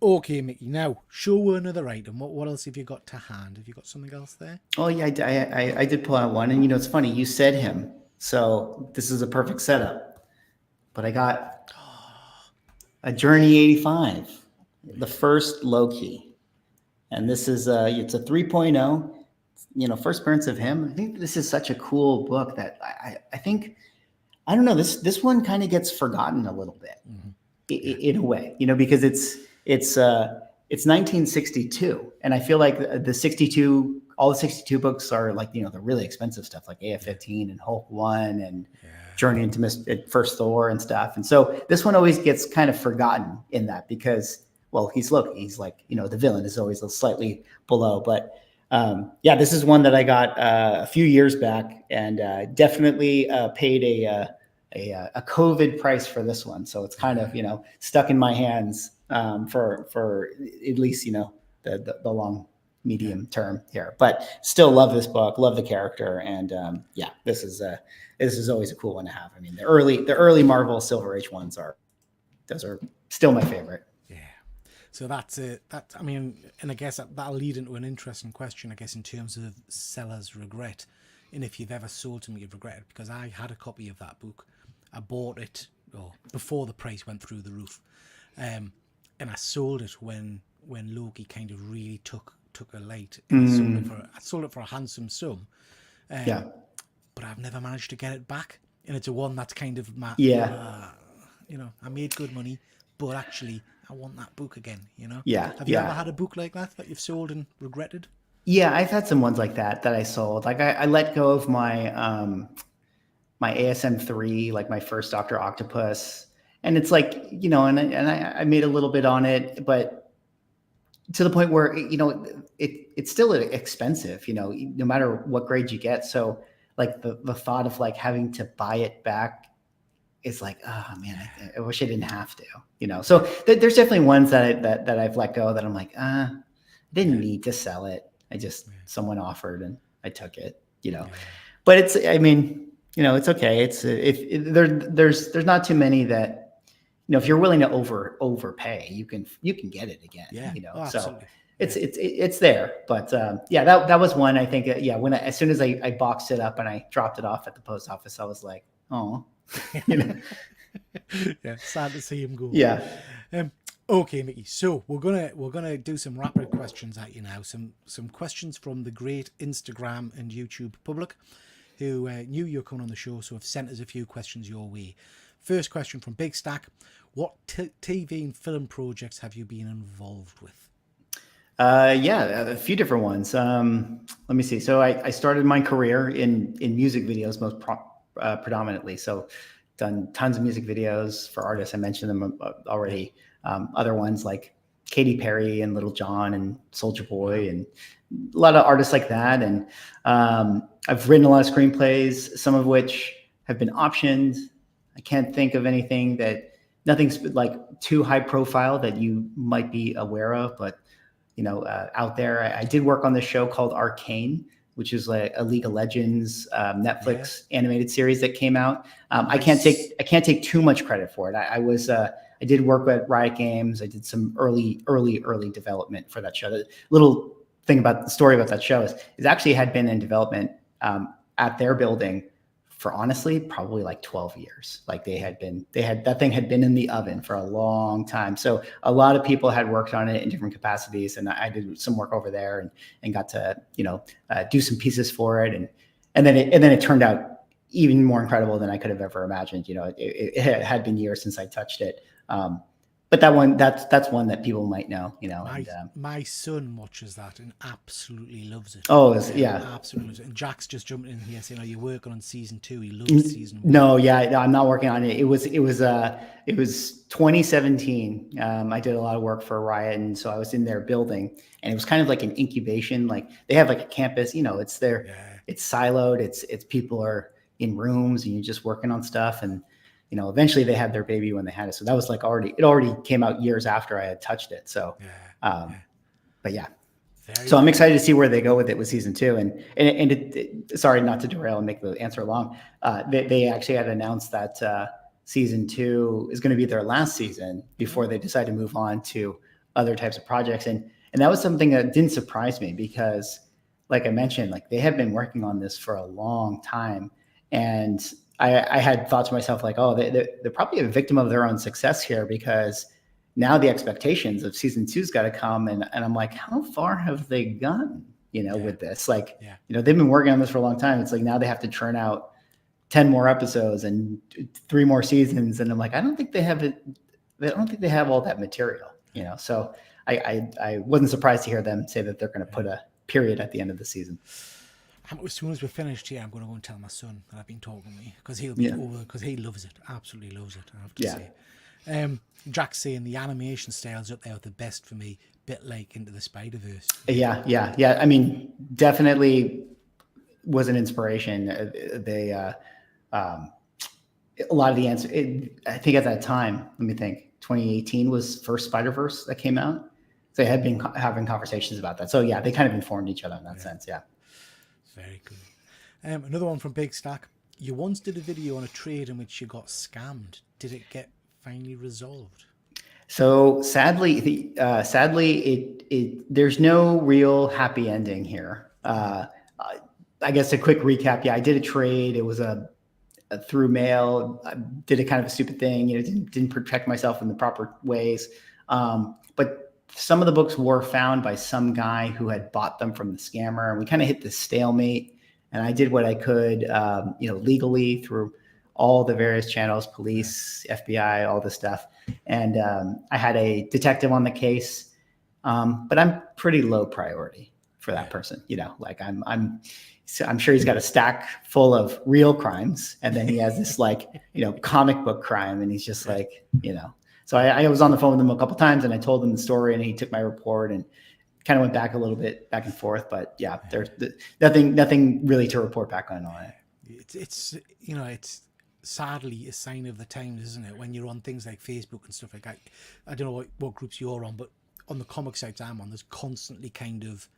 Okay, Mickey. Now, show another item. What else have you got to hand? Have you got something else there? Oh yeah, I did pull out one, and you know, it's funny. You said him, so this is a perfect setup. But I got a Journey 85, the first Loki, and this is it's a 3.0. You know, first appearance of him. I think this is such a cool book that I think, I don't know, this one kind of gets forgotten a little bit in a way, you know, because it's 1962, and I feel like the 62, all the 62 books are like, you know, the really expensive stuff like AF-15 and Hulk 1 and Journey into First Thor and stuff. And so this one always gets kind of forgotten in that because, well, he's like, you know, the villain is always slightly below, but yeah, this is one that I got a few years back, and definitely paid a COVID price for this one. So it's kind of, you know, stuck in my hands for at least, you know, the long medium term here. But still love this book, love the character, and yeah, this is always a cool one to have. I mean, the early Marvel Silver Age ones are still my favorite. So that's it. I mean, and I guess that'll lead into an interesting question, I guess, in terms of seller's regret. And if you've ever sold to me, you've regretted, because I had a copy of that book. I bought it before the price went through the roof. And I sold it when Loki kind of really took a light. And I sold it for a handsome sum. But I've never managed to get it back. And it's a one that's kind of you know, I made good money, but actually I want that book again, you know? Have you ever had a book like that you've sold and regretted? Yeah, I've had some ones like that I sold. Like I let go of my my ASM3, like my first Dr. Octopus. And it's like, you know, and I made a little bit on it, but to the point where, you know, it's still expensive, you know, no matter what grade you get. So like the thought of like having to buy it back, it's like, oh man, I wish I didn't have to, you know? So there's definitely ones that I've let go that I'm like, I didn't need to sell it. Someone offered and I took it, you know, but I mean, you know, it's okay. It's there's not too many that, you know, if you're willing to overpay, you can get it again, you know? So it's there, but yeah, that was one, I think, as soon as I boxed it up and I dropped it off at the post office, I was like, oh, you know? Yeah, sad to see him go. Yeah. Okay, Mickey. So we're gonna do some rapid questions at you now. Some questions from the great Instagram and YouTube public, who knew you were coming on the show, so have sent us a few questions your way. First question from Big Stack: What TV and film projects have you been involved with? Yeah, a few different ones. Let me see. So I started my career in music videos predominantly. So done tons of music videos for artists. I mentioned them already. Other ones like Katy Perry and Little John and Soulja Boy and a lot of artists like that. And I've written a lot of screenplays, some of which have been optioned. I can't think of nothing's like too high profile that you might be aware of, but out there. I did work on this show called Arcane, which is like a League of Legends Netflix animated series that came out. Nice. I can't take too much credit for it. I did work at Riot Games. I did some early development for that show. The little thing about the story about that show is actually had been in development at their building for honestly probably like 12 years. Like that thing had been in the oven for a long time. So a lot of people had worked on it in different capacities, and I did some work over there and got to do some pieces for it, and then it turned out even more incredible than I could have ever imagined. It had been years since I touched it. But that's one that people might know, My son watches that and absolutely loves it. Oh, yeah. Absolutely loves it. And Jack's just jumping in here saying, "Are you working on season 2? He loves season 1." No, I'm not working on it. It was 2017. I did a lot of work for Riot, and so I was in their building, and it was kind of like an incubation. Like they have like a campus, it's there. Yeah. It's siloed. It's people are in rooms, and you're just working on stuff, and eventually they had their baby when they had it. So that was like it already came out years after I had touched it. So, but yeah. So I'm excited to see where they go with it with season 2. And sorry, not to derail and make the answer long. They actually had announced that season 2 is going to be their last season before they decide to move on to other types of projects. And that was something that didn't surprise me because, like I mentioned, like they have been working on this for a long time. And I had thought to myself, like, oh, they're probably a victim of their own success here because now the expectations of season 2's got to come. And I'm like, how far have they gotten, with this? Like, they've been working on this for a long time. It's like now they have to churn out 10 more episodes and 3 more seasons. And I'm like, I don't think they have it. I don't think they have all that material, So I wasn't surprised to hear them say that they're going to put a period at the end of the season. As soon as we're finished here, I'm going to go and tell my son that I've been talking to me because he'll be over because he loves it, absolutely loves it. I have to say. Jack's saying the animation styles up there are the best for me, bit like Into the Spider-Verse. Yeah. I mean, definitely was an inspiration. They a lot of the answer. I think at that time, let me think. 2018 was first Spider-Verse that came out. So they had been having conversations about that. So yeah, they kind of informed each other in that sense. Yeah. Very cool. Another one from Big Stack. You once did a video on a trade in which you got scammed. Did it get finally resolved? So sadly, there's no real happy ending here. I guess a quick recap. Yeah, I did a trade. It was a through mail. I did a kind of a stupid thing. Didn't protect myself in the proper ways. But some of the books were found by some guy who had bought them from the scammer, and we kind of hit this stalemate. And I did what I could, legally through all the various channels, police, FBI, all this stuff. And I had a detective on the case, but I'm pretty low priority for that person. Like I'm sure he's got a stack full of real crimes, and then he has this comic book crime, and he's just like. So I was on the phone with him a couple of times, and I told him the story, and he took my report and kind of went back a little bit back and forth. But yeah, there's nothing really to report back on it. It's sadly a sign of the times, isn't it? When you're on things like Facebook and stuff like that. I don't know what groups you're on, but on the comic sites I'm on, there's constantly kind of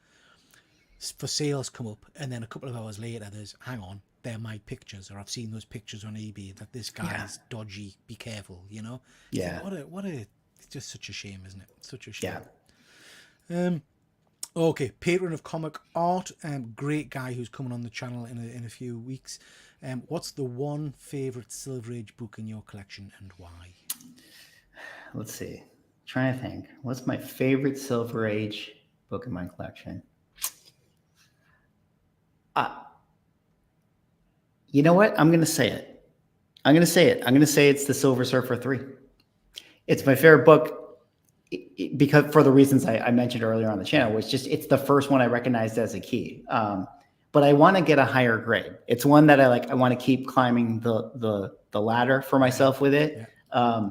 for sales come up, and then a couple of hours later, there's hang on. They're my pictures, or I've seen those pictures on eBay that this guy is dodgy. Be careful, Yeah. It's just such a shame, isn't it? Such a shame. Yeah. Okay, patron of comic art, great guy who's coming on the channel in a few weeks. What's the one favorite Silver Age book in your collection and why? Let's see. Trying to think. What's my favorite Silver Age book in my collection? You know what? I'm going to say it. I'm going to say it's the Silver Surfer 3. it's my favorite book because for the reasons I mentioned earlier on the channel, which just it's the first one I recognized as a key. But I want to get a higher grade. It's one that I want to keep climbing the ladder for myself with it. Yeah.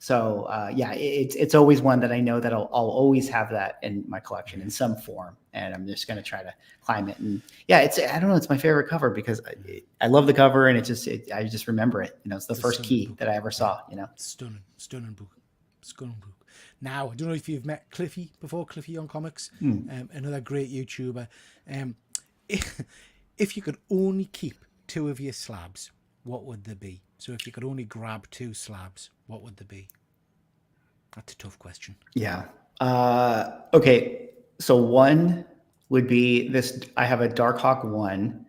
It's always one that I know that I'll always have that in my collection in some form, and I'm just going to try to climb it. And yeah, I don't know, it's my favorite cover because I love the cover, and I just remember it. It's the first key book that I ever saw. Stunning book. Now, I don't know if you've met Cliffy before, Cliffy on Comics, another great YouTuber. If you could only keep 2 of your slabs, what would they be? So if you could only grab 2 slabs, what would they be? That's a tough question. Yeah. Okay. So one would be this. I have a Darkhawk 1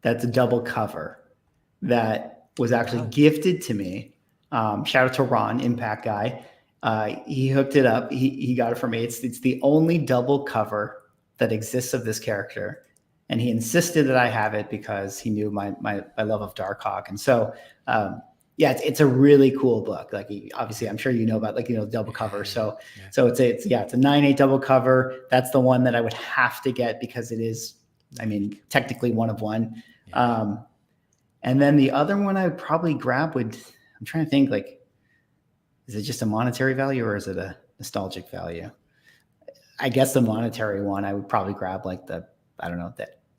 that's a double cover that was actually gifted to me. Shout out to Ron, Impact Guy. He hooked it up. He got it for me. It's the only double cover that exists of this character. And he insisted that I have it because he knew my love of Darkhawk. And so, it's a really cool book. Like obviously, I'm sure you know about double cover. So it's a 9/8 double cover. That's the one that I would have to get because it is, technically one of one. Yeah. And then the other one I would probably grab I'm trying to think is it just a monetary value or is it a nostalgic value? I guess the monetary one I would probably grab the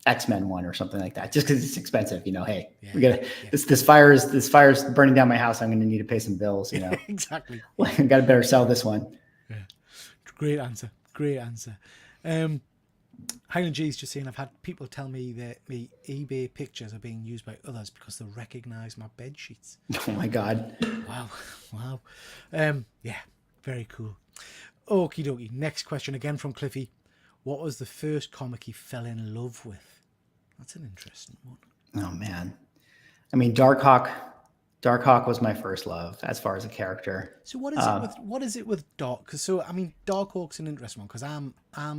X-Men one or something like that, just because it's expensive. Hey, we gotta this fire's burning down my house. I'm going to need to pay some bills. Exactly. I got to better sell this one. Yeah. Great answer. Highland G's just saying I've had people tell me that my eBay pictures are being used by others because they recognise my bed sheets. Oh my God! Wow. Very cool. Okie dokie. Next question again from Cliffy. What was the first comic he fell in love with? That's an interesting one. Oh man, Darkhawk was my first love as far as a character. So what is it with Dark? So Darkhawk's an interesting one because I'm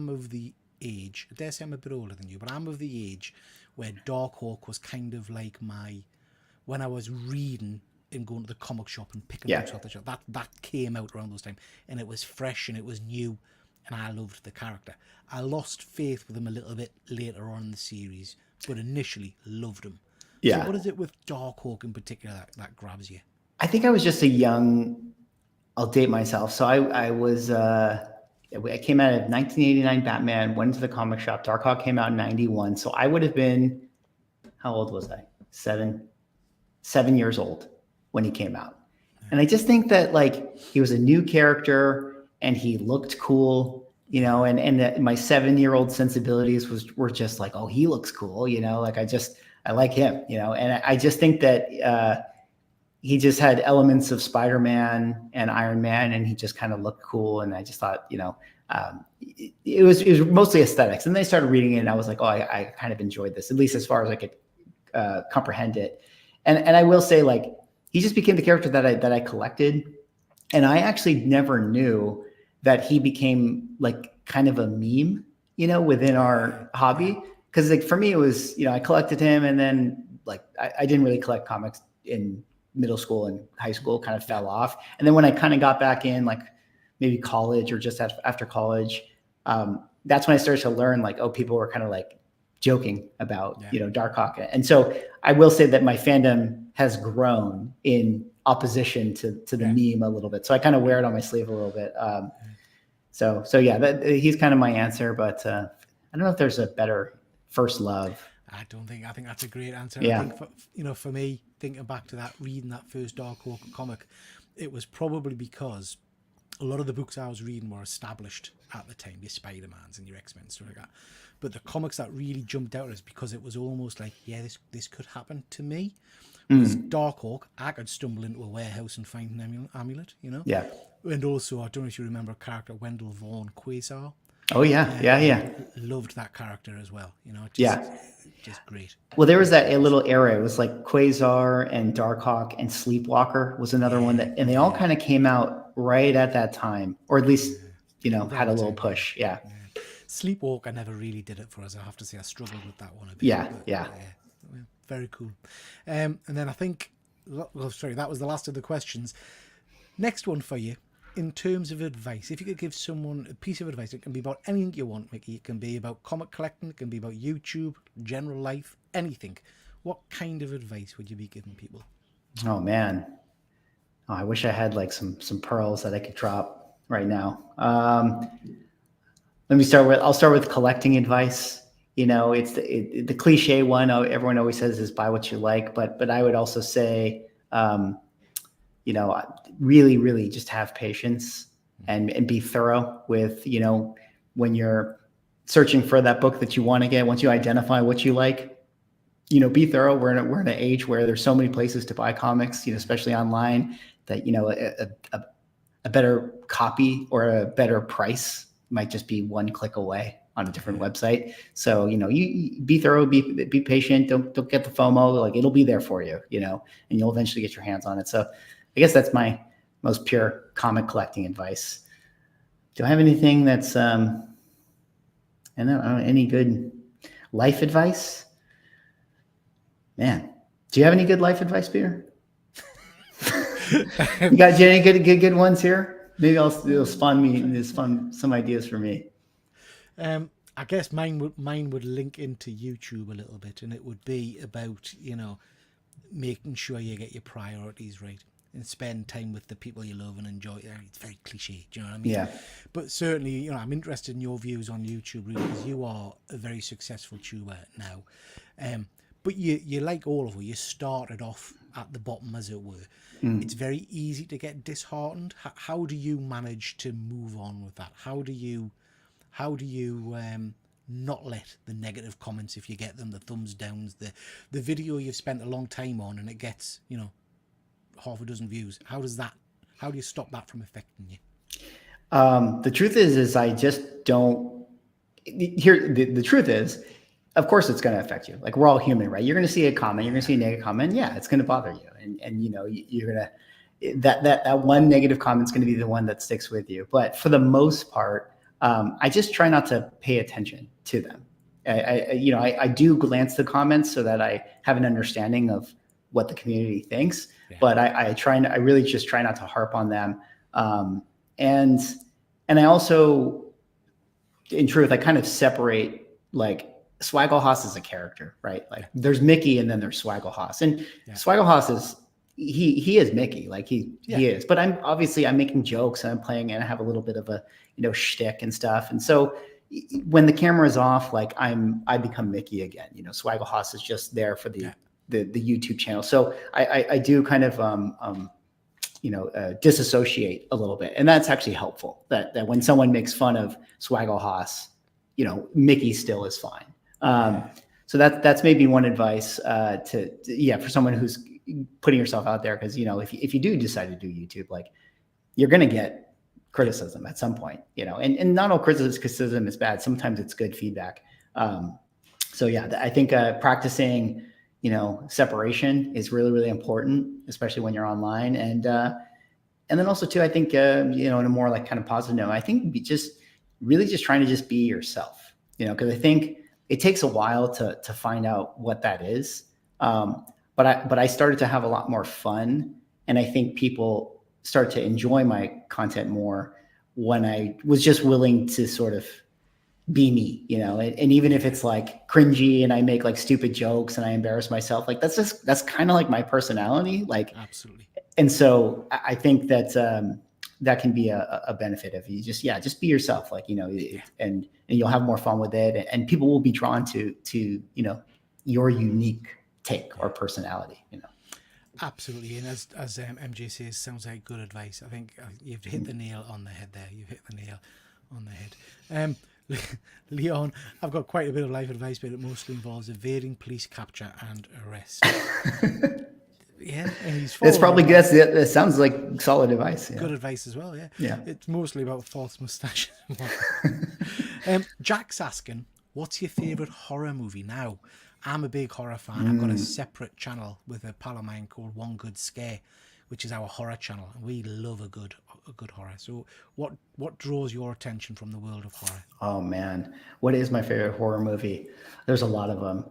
of the age. I dare say I'm a bit older than you, but I'm of the age where Darkhawk was kind of like when I was reading and going to the comic shop and picking books off the shop. That came out around those times, and it was fresh and it was new. And I loved the character. I lost faith with him a little bit later on in the series, but initially loved him. Yeah. So what is it with Darkhawk in particular that grabs you? I think I was just I'll date myself. So I came out of 1989 Batman, went into the comic shop. Darkhawk came out in 91. So I would have been, how old was I? 7 years old when he came out. And I just think that he was a new character, and he looked cool, and my 7-year-old sensibilities were just oh, he looks cool, I like him, and I just think that he just had elements of Spider-Man and Iron Man, and he just kind of looked cool. And I just thought, it was mostly aesthetics. And then I started reading it, and I was like, oh, I kind of enjoyed this, at least as far as I could comprehend it. And I will say, he just became the character that I collected, and I actually never knew that he became kind of a meme, within our hobby. Because for me, it was, I collected him, and then I didn't really collect comics in middle school and high school, kind of fell off. And then when I kind of got back in, maybe college or just after college, that's when I started to learn people were kind of joking about, Darkhawk. And so I will say that my fandom has grown in opposition to the meme a little bit. So I kind of wear it on my sleeve a little bit. So he's kind of my answer, but I don't know if there's a better first love. I think that's a great answer. Yeah. I think for me, thinking back to reading that first Darkhawk comic, it was probably because a lot of the books I was reading were established at the time, your Spider-Mans and your X-Men, stuff like that. But the comics that really jumped out is because it was almost this could happen to me. Was Darkhawk, I could stumble into a warehouse and find an amulet, Yeah. And also, I don't know if you remember a character, Wendell Vaughn, Quasar. Oh, yeah. Loved that character as well, just great. Well, there was a little era. It was Quasar and Darkhawk and Sleepwalker was another one and they all kind of came out right at that time, or at least, had a little push. Yeah. Sleepwalker never really did it for us. I have to say I struggled with that one a bit. Yeah. Very cool. And then I think, that was the last of the questions. Next one for you. in terms of advice, if you could give someone a piece of advice, it can be about anything you want, Mickey. It can be about comic collecting, it can be about YouTube, general life, anything. What kind of advice would you be giving people? Oh man, I wish I had like some pearls that I could drop right now. I'll start with collecting advice. It's the cliche one. Everyone always says is buy what you like, but I would also say, really, really just have patience and be thorough with, when you're searching for that book that you want to get. Once you identify what you like, be thorough. We're in an age where there's so many places to buy comics, especially online, that, a better copy or a better price might just be one click away on a different website. So, you be thorough, be patient. Don't get the FOMO. Like, it'll be there for you, and you'll eventually get your hands on it. So I guess that's my most pure comic collecting advice. Do I have anything that's, any good life advice? Man, do you have any good life advice, Peter? You got any good ones here? Maybe it'll spawn some ideas for me. I guess mine would link into YouTube a little bit, and it would be about, making sure you get your priorities right and spend time with the people you love and enjoy. It's very cliche, do you know what I mean? Yeah. But certainly, I'm interested in your views on YouTube, really, because you are a very successful tuber now. But you like all of it. You started off at the bottom, as it were. It's very easy to get disheartened. How do you manage to move on with that? How do you not let the negative comments, if you get them, the thumbs downs, the video you've spent a long time on and it gets, half a dozen views? How do you stop that from affecting you? The truth is I just don't the truth is, of course it's going to affect you. Like, we're all human, right? You're going to see a comment, you're going to see a negative comment. Yeah, it's going to bother you. And you're going to, that one negative comment is going to be the one that sticks with you. But for the most part, I just try not to pay attention to them. I do glance the comments so that I have an understanding of what the community thinks, but I really just try not to harp on them. And I also, in truth, I kind of separate, like, SWAGGLEHAUS is a character, right? Like, there's Mickey and then there's SWAGGLEHAUS, and SWAGGLEHAUS is, he is Mickey, like he is, but I'm making jokes and I'm playing and I have a little bit of a, shtick and stuff. And so when the camera is off, like, I become Mickey again. SWAGGLEHAUS is just there for the YouTube channel. So I do kind of, disassociate a little bit. And that's actually helpful, that when someone makes fun of SWAGGLEHAUS, Mickey still is fine. So that's maybe one advice, for someone who's putting yourself out there. Cause if you do decide to do YouTube, like, you're going to get criticism at some point, and not all criticism is bad. Sometimes it's good feedback. I think, practicing, separation is really, really important, especially when you're online. And then also too, I think, in a more like kind of positive note, I think just trying to just be yourself, cause I think it takes a while to find out what that is. But I started to have a lot more fun, and I think people start to enjoy my content more when I was just willing to sort of be me, and even if it's like cringy and I make like stupid jokes and I embarrass myself, like, that's kind of like my personality. Like, absolutely. And so I think that, that can be a benefit if you just be yourself, like, and you'll have more fun with it, and people will be drawn to your unique take or personality. Absolutely. And as MJ says, sounds like good advice. I think you've hit the nail on the head there. You've hit the nail on the head. Leon, I've got quite a bit of life advice, but it mostly involves evading police capture and arrest. Yeah, and he's it's probably good. That sounds like solid advice. Good advice as well. Yeah. It's mostly about false moustache. Jack's asking, what's your favorite horror movie? Now, I'm a big horror fan. I've got a separate channel with a pal of mine called One Good Scare, which is our horror channel, and we love a good horror. So what draws your attention from the world of horror? Oh man, what is my favorite horror movie? There's a lot of them.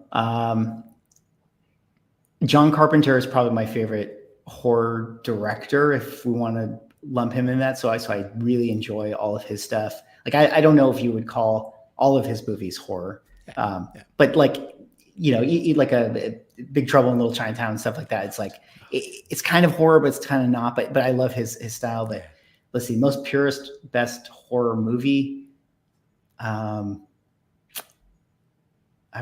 John Carpenter is probably my favorite horror director, if we want to lump him in that. So I really enjoy all of his stuff. Like I don't know if you would call all of his movies horror, but like like a Big Trouble in Little Chinatown and stuff like that. It's like it's kind of horror, but it's kind of not. But I love his style. But let's see, most purest best horror movie. I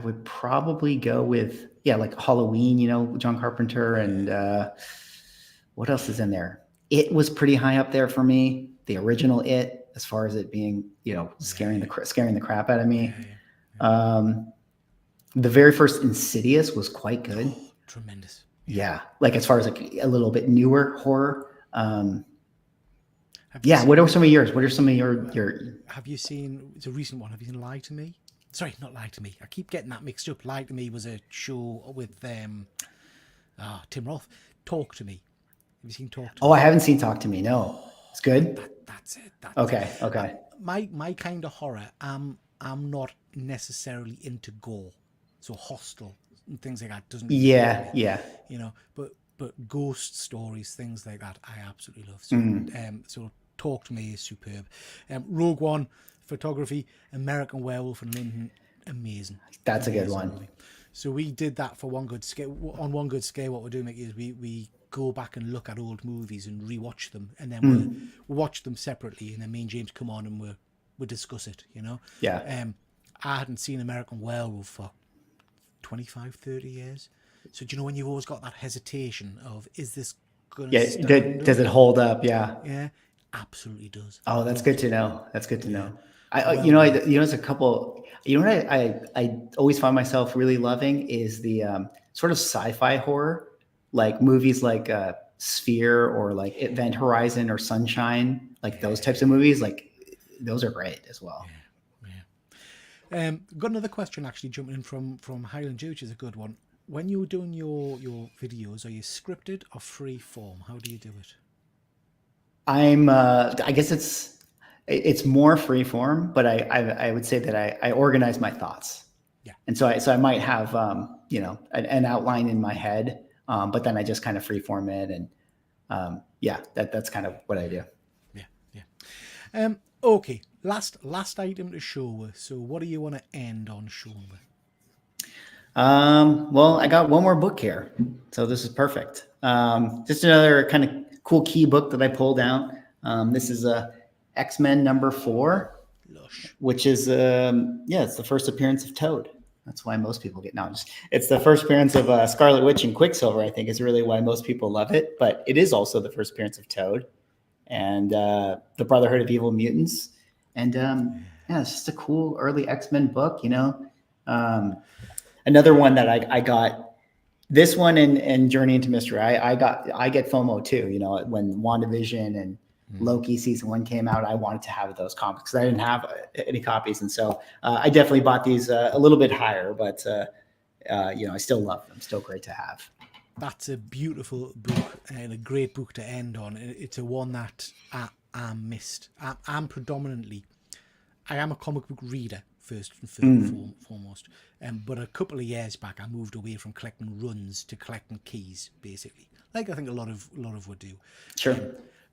would probably go with like Halloween. John Carpenter, and what else is in there? It was pretty high up there for me. The original It, as far as it being scaring the crap out of me. The very first Insidious was quite good. Oh, tremendous. Yeah, like as far as like a little bit newer horror. What are some of yours? What are some of your? Have you seen? It's a recent one. Have you seen Lie to Me? Sorry, not Lie to Me. I keep getting that mixed up. Lie to Me was a show with Tim Roth. Talk to Me. Have you seen Talk to Me? Oh, I haven't seen Talk to Me. No, it's good. That's it. Okay. My kind of horror. I'm not necessarily into gore, so Hostel and things like that doesn't. But ghost stories, things like that, I absolutely love. So Talk to Me is superb. Rogue One, photography, American Werewolf in London, amazing. That's a good one. Movie. So we did that for One Good Scare. On One Good Scare, what we're doing is we go back and look at old movies and rewatch them, and then we'll watch them separately, and then me and James come on and we'll discuss it. I hadn't seen American Werewolf for 25, 30 years. So do you know when you've always got that hesitation of, is this going to stand does it hold up? Yeah, absolutely does. Oh, that's good to know. There's a couple. What I always find myself really loving is the sort of sci-fi horror, like movies like Sphere or like Event Horizon or Sunshine, like those types of movies. Like those are great as well. Got another question actually jumping in from Highland Jew, which is a good one. When you're doing your videos, are you scripted or free form? How do you do it? I guess it's more free form, but I would say that I organize my thoughts. Yeah. And so I might have an outline in my head, but then I just kind of free form it, and that's kind of what I do. Yeah. Okay. Last item to show with. So what do you want to end on showing with? Well, I got one more book here, so this is perfect. Just another kind of cool key book that I pulled out. This is X-Men #4, which is it's the first appearance of Toad. That's why most people get it's the first appearance of Scarlet Witch and Quicksilver. I think is really why most people love it, but it is also the first appearance of Toad and the Brotherhood of Evil Mutants. And it's just a cool early X-Men book, Another one that I got, this one and Journey into Mystery. I get FOMO too. When WandaVision and Loki season 1 came out, I wanted to have those comics because I didn't have any copies, and so I definitely bought these a little bit higher. But I still love them. Still great to have. That's a beautiful book and a great book to end on. It's a one that I missed. I'm predominantly, I am a comic book reader first and foremost. But a couple of years back, I moved away from collecting runs to collecting keys, basically. Like I think a lot of would do. Sure.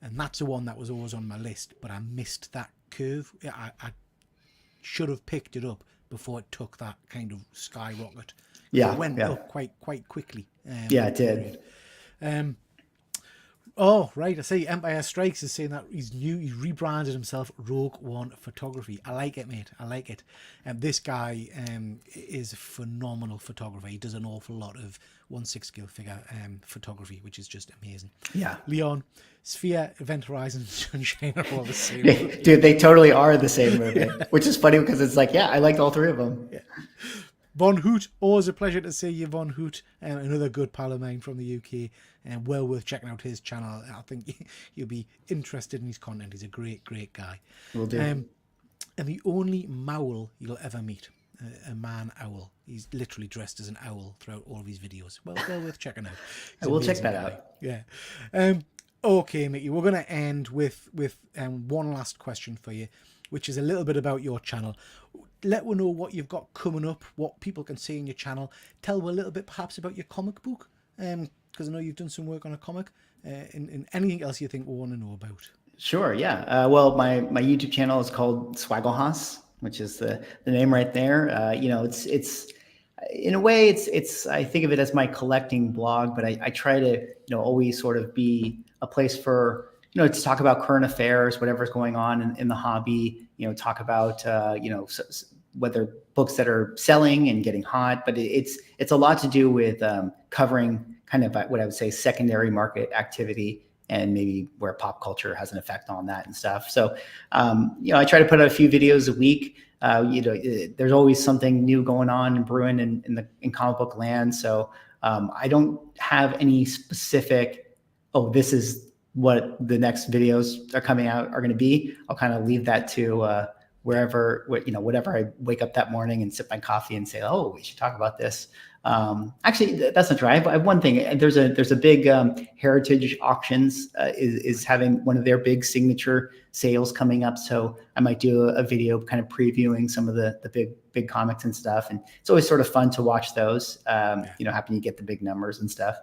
And that's the one that was always on my list, but I missed that curve. I should have picked it up before it took that kind of skyrocket. Yeah, it went up quite quickly. It did. Oh, right. I see. Empire Strikes is saying that he's rebranded himself Rogue One Photography. I like it, mate. I like it. And this guy is a phenomenal photographer. He does an awful lot of 1/6 scale figure photography, which is just amazing. Yeah. Leon, Sphere, Event Horizon, Sunshine are all the same. Dude, they totally are the same movie, which is funny because it's like, I liked all three of them. Yeah. Von Hoot, always a pleasure to see you, Von Hoot. Another good pal of mine from the UK, and well worth checking out his channel. I think you'll be interested in his content. He's a great guy. Will do. And the only Mowl you'll ever meet, a man owl. He's literally dressed as an owl throughout all of his videos. Well worth checking out. I will check that out. Yeah. Okay, Mickey, we're going to end with one last question for you, which is a little bit about your channel. Let us know what you've got coming up, what people can see in your channel. Tell us a little bit perhaps about your comic book, because I know you've done some work on a comic, and anything else you think we want to know about. Sure. Yeah. Well, my YouTube channel is called SWAGGLEHAUS, which is the name right there. It's in a way it's I think of it as my collecting blog, but I try to always sort of be a place for to talk about current affairs, whatever's going on in the hobby. Talk about whether books that are selling and getting hot, but it's a lot to do with covering kind of what I would say secondary market activity and maybe where pop culture has an effect on that and stuff. So, I try to put out a few videos a week. There's always something new going on and brewing in comic book land. So I don't have any specific, oh, this is what the next videos are coming out are going to be. I'll kind of leave that to whatever I wake up that morning and sip my coffee and say, oh, we should talk about this. Actually, that's not true. I have one thing. There's a big Heritage Auctions is having one of their big signature sales coming up. So I might do a video kind of previewing some of the big comics and stuff. And it's always sort of fun to watch those. Happen you get the big numbers and stuff.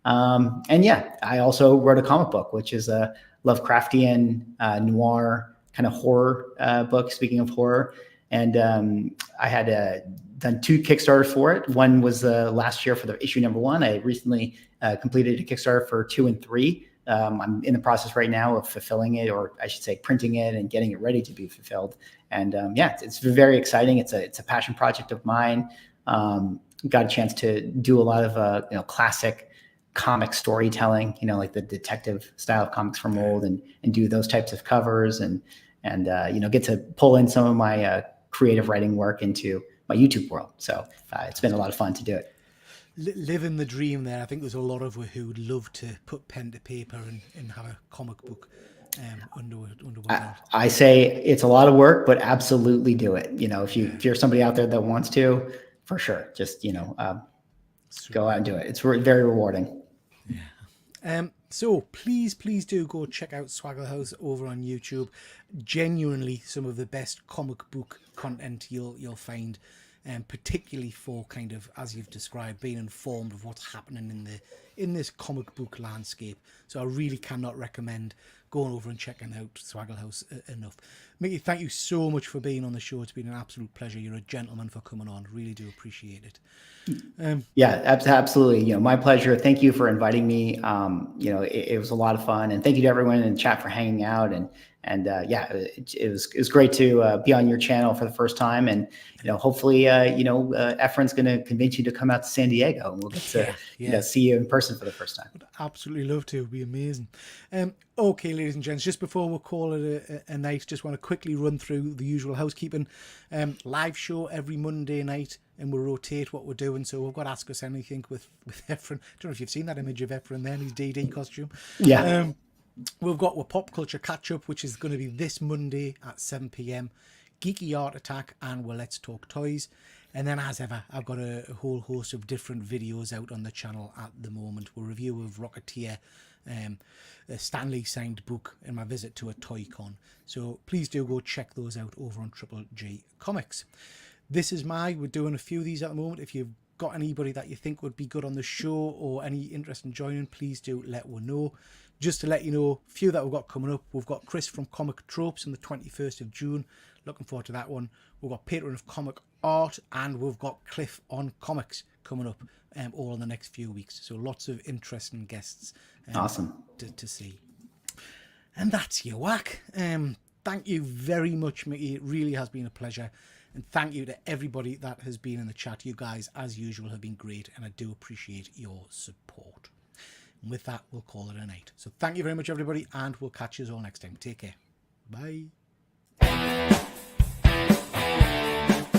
And yeah, I also wrote a comic book, which is a Lovecraftian noir kind of horror book. Speaking of horror, and I had done 2 Kickstarters for it. One was last year for the issue number 1. I recently completed a Kickstarter for 2 and 3. I'm in the process right now of fulfilling it, or I should say printing it and getting it ready to be fulfilled. And it's very exciting. It's a passion project of mine. Got a chance to do a lot of classic comic storytelling, like the detective style of comics from old, and do those types of covers and get to pull in some of my creative writing work into my YouTube world. So it's been a lot of fun to do it. Living the dream there. I think there's a lot of us who would love to put pen to paper and have a comic book under I say it's a lot of work, but absolutely do it. If you're somebody out there that wants to, for sure, just go out and do it. It's very rewarding. Yeah. So please do go check out SWAGGLEHAUS over on YouTube. Genuinely some of the best comic book content you'll find, particularly for kind of, as you've described, being informed of what's happening in this comic book landscape. So I really cannot recommend going over and checking out SWAGGLEHAUS enough. Mickey, thank you so much for being on the show. It's been an absolute pleasure. You're a gentleman for coming on. Really do appreciate it. Yeah, absolutely. My pleasure. Thank you for inviting me. It was a lot of fun, and thank you to everyone in the chat for hanging out. And it was great to be on your channel for the first time. And hopefully, Efren's going to convince you to come out to San Diego, and we'll get to see you in person for the first time. Would absolutely love to. It'd be amazing. Okay, ladies and gents, just before we call it a night, just want to quickly run through the usual housekeeping. Live show every Monday night, and we'll rotate what we're doing. So we've got Ask Us Anything with Efren. I don't know if you've seen that image of Efren there in his DD costume. Yeah. We've got our Pop Culture Catch-Up, which is going to be this Monday at 7 p.m. Geeky Art Attack, and Let's Talk Toys. And then, as ever, I've got a whole host of different videos out on the channel at the moment. A review of Rocketeer, a Stanley signed book, and my visit to a Toy Con. So please do go check those out over on Triple G Comics. We're doing a few of these at the moment. If you've got anybody that you think would be good on the show or any interest in joining, please do let one know. Just to let you know, a few that we've got coming up. We've got Chris from Comic Tropes on the 21st of June. Looking forward to that one. We've got Patron of Comic Art, and we've got Cliff on Comics coming up all in the next few weeks. So lots of interesting guests awesome to see. And that's your whack. Thank you very much, Mickey. It really has been a pleasure. And thank you to everybody that has been in the chat. You guys, as usual, have been great, and I do appreciate your support. And with that, we'll call it a night. So thank you very much, everybody, and we'll catch you all next time. Take care. Bye.